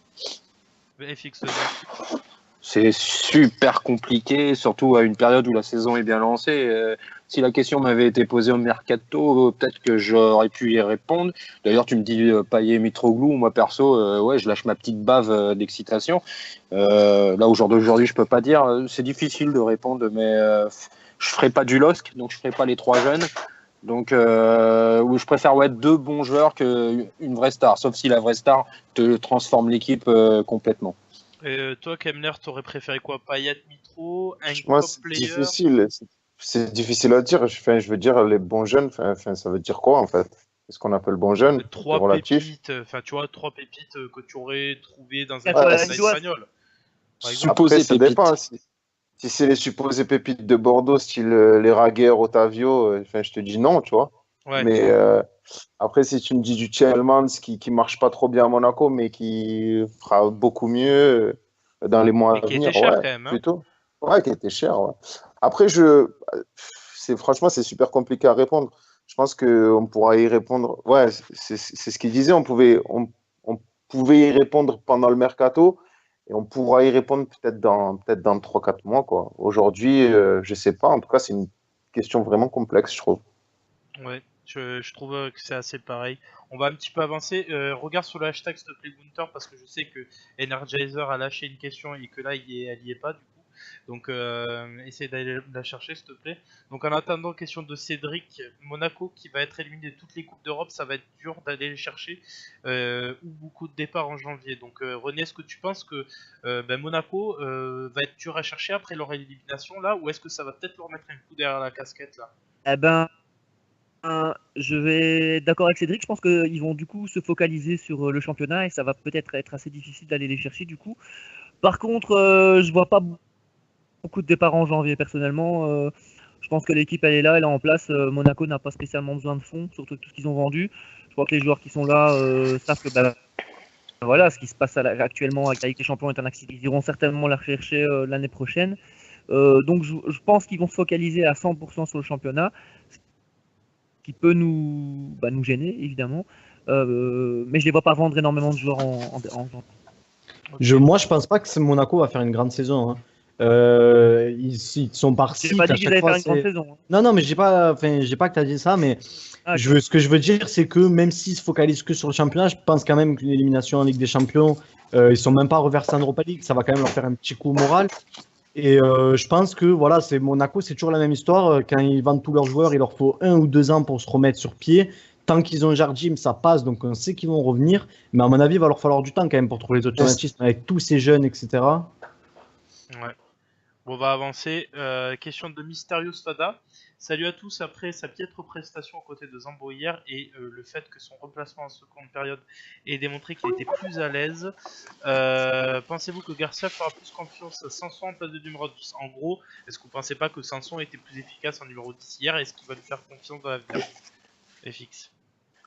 FX. C'est super compliqué, surtout à une période où la saison est bien lancée. Si la question m'avait été posée au mercato, peut-être que j'aurais pu y répondre. D'ailleurs, tu me dis Payet, Mitroglou, moi perso, ouais, je lâche ma petite bave d'excitation. Là, au jour d'aujourd'hui, je peux pas dire. C'est difficile de répondre, mais je ferai pas du LOSC, donc je ferai pas les 3 jeunes. Donc, je préfère être 2 bons joueurs qu'une vraie star, sauf si la vraie star te transforme l'équipe complètement. Toi, Kemler, t'aurais préféré quoi? Payet, Mitro, un Moi, top c'est player? difficile. C'est difficile à dire. Je veux dire, les bons jeunes, ça veut dire quoi en fait? Qu'est-ce qu'on appelle bons jeunes? C'est 3 relatif. pépites, enfin tu vois, 3 pépites que tu aurais trouvé dans un Ouais, championnat espagnol. Par exemple. Après, Supposé ça pépite. dépend. Si c'est les supposés pépites de Bordeaux, style les Raguer, Otavio, je te dis non, tu vois. Ouais. Mais après, si tu me dis du Tielemans qui marche pas trop bien à Monaco, mais qui fera beaucoup mieux dans les mois Mais à qui venir, était cher ouais, quand même. Hein. plutôt. Ouais, qui était cher, ouais. Après, franchement, c'est super compliqué à répondre. Je pense qu'on pourra y répondre. Ouais, c'est ce qu'il disait. On pouvait y répondre pendant le mercato et on pourra y répondre peut-être dans 3-4 mois, quoi. Aujourd'hui, je sais pas. En tout cas, c'est une question vraiment complexe, je trouve. Ouais, je trouve que c'est assez pareil. On va un petit peu avancer. Regarde sur le hashtag s'il te plaît Gunther parce que je sais que Energizer a lâché une question et que là elle y est pas du coup. Donc essaye d'aller la chercher s'il te plaît. Donc en attendant, question de Cédric, Monaco qui va être éliminé de toutes les coupes d'Europe, ça va être dur d'aller les chercher ou beaucoup de départs en janvier. Donc René, est-ce que tu penses que Monaco va être dur à chercher après leur élimination là, ou est-ce que ça va peut-être leur mettre un coup derrière la casquette là? Eh ben, je vais être d'accord avec Cédric. Je pense qu'ils vont du coup se focaliser sur le championnat et ça va peut-être être assez difficile d'aller les chercher du coup. Par contre, je vois pas beaucoup de départs en janvier personnellement. Je pense que l'équipe elle est en place. Monaco n'a pas spécialement besoin de fonds, surtout avec tout ce qu'ils ont vendu. Je crois que les joueurs qui sont là savent que voilà, ce qui se passe actuellement avec la Ligue des Champions est un accident. Ils iront certainement la rechercher l'année prochaine. Donc je pense qu'ils vont se focaliser à 100% sur le championnat, ce qui peut nous gêner évidemment. Mais je les vois pas vendre énormément de joueurs en Moi, je pense pas que Monaco va faire une grande saison. Hein. Ils sont par-ci. J'ai pas dit qu'ils allaient faire une grande saison. Hein. Non, mais j'ai pas que tu as dit ça, mais ce que je veux dire, c'est que même s'ils se focalisent que sur le championnat, je pense quand même qu'une élimination en Ligue des Champions, ils sont même pas reversés en Europa League, ça va quand même leur faire un petit coup moral. Et je pense que voilà, c'est Monaco, c'est toujours la même histoire. Quand ils vendent tous leurs joueurs, il leur faut 1 ou 2 ans pour se remettre sur pied. Tant qu'ils ont Jardim, ça passe, donc on sait qu'ils vont revenir. Mais à mon avis, il va leur falloir du temps quand même pour trouver les automatismes avec tous ces jeunes, etc. Ouais. Bon, on va avancer. Question de Mysterious Fada. Salut à tous. Après sa piètre prestation aux côtés de Zambo hier et le fait que son remplacement en seconde période ait démontré qu'il était plus à l'aise, pensez-vous que Garcia fera plus confiance à Sanson en place de numéro 10? En gros, est-ce que vous pensez pas que Sanson était plus efficace en numéro 10 hier? Est-ce qu'il va lui faire confiance dans l'avenir? FX.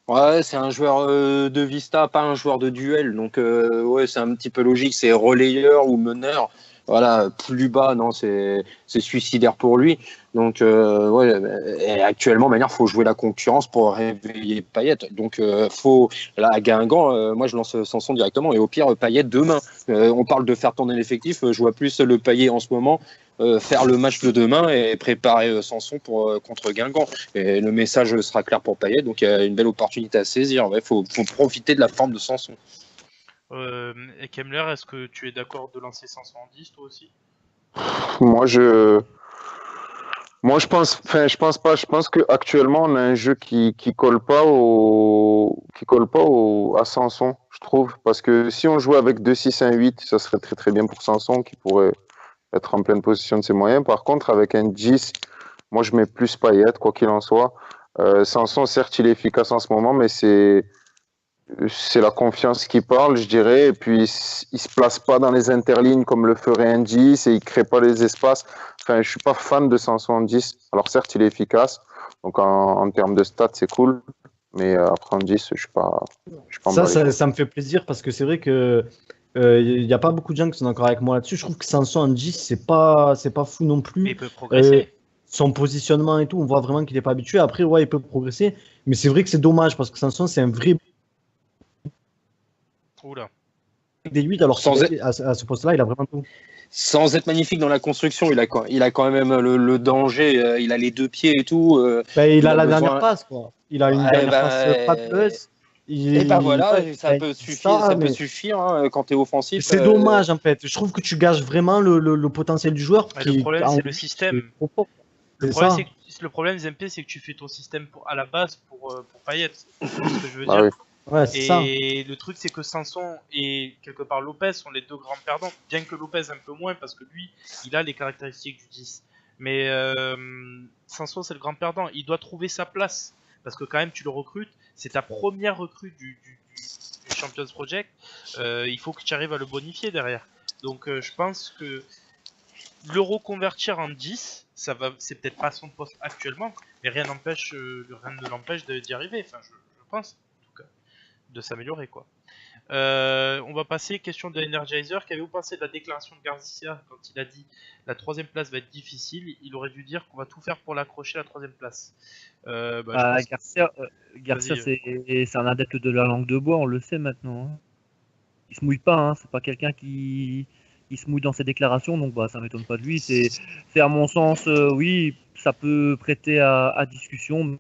Ouais, c'est un joueur de Vista, pas un joueur de duel. Donc, ouais, c'est un petit peu logique. C'est relayeur ou meneur. Voilà, plus bas, non, c'est suicidaire pour lui. Donc, ouais, et actuellement, de manière, faut jouer la concurrence pour réveiller Payet. Donc, faut là à Guingamp, moi je lance Sanson directement et au pire Payet demain. On parle de faire tourner l'effectif. Je vois plus le Payet en ce moment faire le match de demain et préparer Sanson pour contre Guingamp. Et le message sera clair pour Payet. Donc, il y a une belle opportunité à saisir. Ouais, faut profiter de la forme de Sanson. Et Kemler, est-ce que tu es d'accord de lancer Sanson en 10 toi aussi? Moi, Moi, je pense pas. Je pense qu'actuellement, on a un jeu qui colle pas à Sanson, je trouve. Parce que si on jouait avec 2-6-1-8, ça serait très très bien pour Sanson, qui pourrait être en pleine possession de ses moyens. Par contre, avec un 10, moi, je mets plus Payet, quoi qu'il en soit. Sanson, certes, il est efficace en ce moment, mais c'est la confiance qui parle, je dirais. Et puis, il se place pas dans les interlignes comme le ferait un 10 et il crée pas les espaces. Enfin, je suis pas fan de Sanson en 10. Alors, certes, il est efficace. Donc, en termes de stats, c'est cool. Mais après, en 10, je suis pas emballé. Ça me fait plaisir parce que c'est vrai que il n'y a pas beaucoup de gens qui sont d'accord avec moi là-dessus. Je trouve que Sanson en 10, c'est pas fou non Mais plus. il peut progresser. Son positionnement et tout, on voit vraiment qu'il n'est pas habitué. Après, ouais, il peut progresser. Mais c'est vrai que c'est dommage parce que Sanson, c'est un vrai Oula. des 8, alors Sans à ce poste-là, il a vraiment tout. Sans être magnifique dans la construction, il a quand même le danger. Il a les 2 pieds et tout. Ben, il a la besoin- dernière passe, quoi. Il a une Ouais, dernière bah, passe fabuleuse. Et ben voilà, ça peut suffire, ça, peut suffire hein, quand tu es offensif. C'est dommage en fait. Je trouve que tu gages vraiment le potentiel du joueur. Ouais, le problème, c'est le système. Le problème, Zempé, c'est que tu fais ton système à la base pour Payet. C'est ce que je veux dire. Oui. Ouais, c'est ça. Et le truc, c'est que Sanson et quelque part Lopez sont les deux grands perdants. Bien que Lopez un peu moins, parce que lui, il a les caractéristiques du 10. Mais Sanson, c'est le grand perdant. Il doit trouver sa place. Parce que quand même, tu le recrutes. C'est ta première recrue du Champions Project. Il faut que tu arrives à le bonifier derrière. Donc je pense que le reconvertir en 10, c'est peut-être pas son poste actuellement, mais rien ne l'empêche d'y arriver. Enfin, je pense, en tout cas, de s'améliorer quoi. On va passer question de Energizer. Qu'avez-vous pensé de la déclaration de Garcia quand il a dit la 3ème place va être difficile? Il aurait dû dire qu'on va tout faire pour l'accrocher à la 3ème place. Je pense... Garcia c'est un adepte de la langue de bois, on le sait maintenant. Hein. Il se mouille pas, hein. C'est pas quelqu'un qui se mouille dans ses déclarations, donc ça m'étonne pas de lui. C'est à mon sens, oui, ça peut prêter à discussion.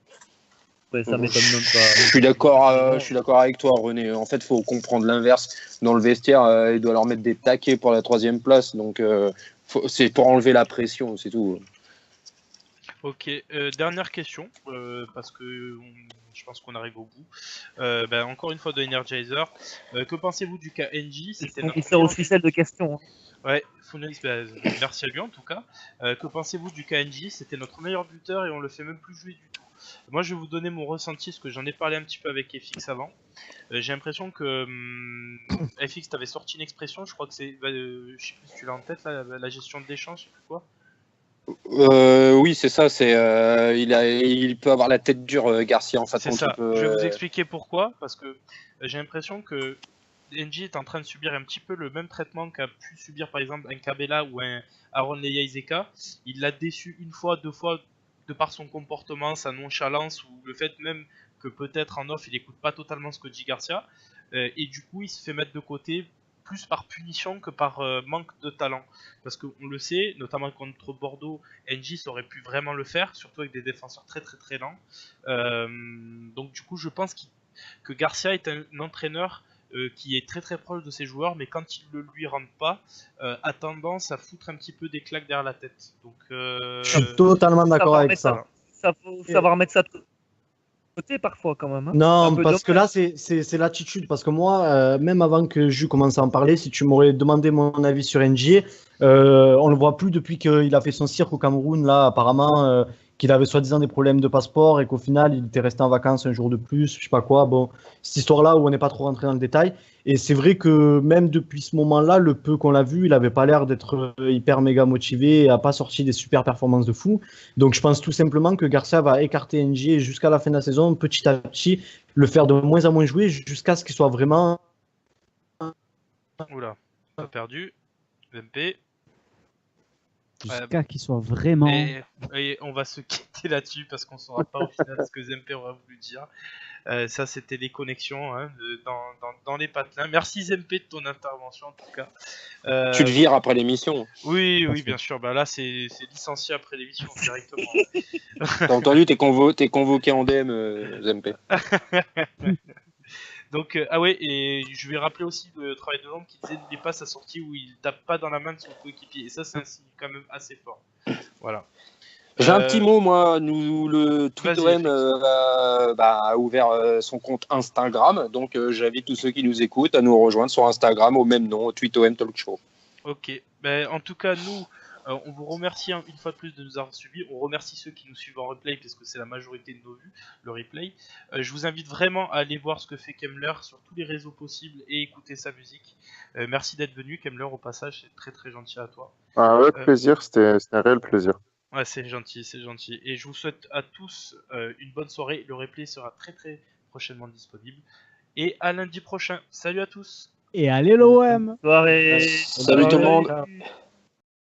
Ouais, ça m'étonne même pas. Je suis d'accord avec toi, René. En fait, il faut comprendre l'inverse. Dans le vestiaire, il doit leur mettre des taquets pour la 3ème place. Donc, c'est pour enlever la pression, c'est tout. Ok, dernière question, parce que je pense qu'on arrive au bout. Encore une fois de Energizer. Que pensez-vous du cas NJ? Il sort aussi celle de questions. Hein. Ouais, merci à lui en tout cas. Que pensez-vous du cas NJ? C'était notre meilleur buteur et on le fait même plus jouer du tout. Moi je vais vous donner mon ressenti, parce que j'en ai parlé un petit peu avec FX avant. J'ai l'impression que FX t'avait sorti une expression, je crois que c'est, je sais plus si tu l'as en tête, la gestion de l'échange, je sais plus quoi. Oui, c'est ça. Il peut avoir la tête dure, Garcia, en fait. C'est ça. Je vais vous expliquer pourquoi. Parce que j'ai l'impression que NJ est en train de subir un petit peu le même traitement qu'a pu subir par exemple un Kabela ou un Aaron Leia Izeka. Il l'a déçu une fois, 2 fois, de par son comportement, sa nonchalance, ou le fait même que peut-être en off il écoute pas totalement ce que dit Garcia. Et du coup, il se fait mettre de côté plus par punition que par manque de talent. Parce qu'on le sait, notamment contre Bordeaux, NJ aurait pu vraiment le faire, surtout avec des défenseurs très très très lents. Donc du coup, je pense que Garcia est un entraîneur qui est très très proche de ses joueurs, mais quand il le lui rend pas, a tendance à foutre un petit peu des claques derrière la tête. Donc, je suis totalement d'accord avec ça. Ça faut savoir mettre ça de côté parfois quand même. Hein. Non, parce que là, c'est l'attitude. Parce que moi, même avant que je commence à en parler, si tu m'aurais demandé mon avis sur NJ, on le voit plus depuis qu'il a fait son cirque au Cameroun. Là, apparemment, qu'il avait soi-disant des problèmes de passeport et qu'au final, il était resté en vacances un jour de plus, je sais pas quoi. Bon, cette histoire-là où on n'est pas trop rentré dans le détail. Et c'est vrai que même depuis ce moment-là, le peu qu'on l'a vu, il avait pas l'air d'être hyper méga motivé et n'a pas sorti des super performances de fou. Donc je pense tout simplement que Garcia va écarter NJ jusqu'à la fin de la saison, petit à petit, le faire de moins en moins jouer jusqu'à ce qu'il soit vraiment... Oula, pas perdu. MP. Jusqu'à qu'il soit vraiment... Et on va se quitter là-dessus parce qu'on ne saura pas au final ce que Zempé aura voulu dire. Ça, c'était les connexions hein, dans les patelins. Merci Zempé de ton intervention en tout cas. Tu le vires après l'émission. Oui, bien sûr. Là, c'est licencié après l'émission directement. T'as entendu, t'es convoqué en DM, Zempé. Donc, et je vais rappeler aussi le travail de l'homme qui disait n'oublie pas sa sortie où il tape pas dans la main de son coéquipier. Et ça, c'est un signe quand même assez fort. Voilà. J'ai un petit mot, moi. Le Vas-y, TweetOM a ouvert son compte Instagram. Donc, j'invite tous ceux qui nous écoutent à nous rejoindre sur Instagram au même nom, TweetOM Talk Show. Ok. Ben, en tout cas, nous, on vous remercie une fois de plus de nous avoir suivis. On remercie ceux qui nous suivent en replay parce que c'est la majorité de nos vues, le replay. Je vous invite vraiment à aller voir ce que fait Kemmler sur tous les réseaux possibles et écouter sa musique. Merci d'être venu, Kemmler, au passage. C'est très très gentil à toi. Avec plaisir, c'était un réel plaisir. Ouais, c'est gentil, c'est gentil. Et je vous souhaite à tous une bonne soirée. Le replay sera très très prochainement disponible. Et à lundi prochain. Salut à tous. Et allez l'OM. Soirée. Salut tout le monde. Ciao.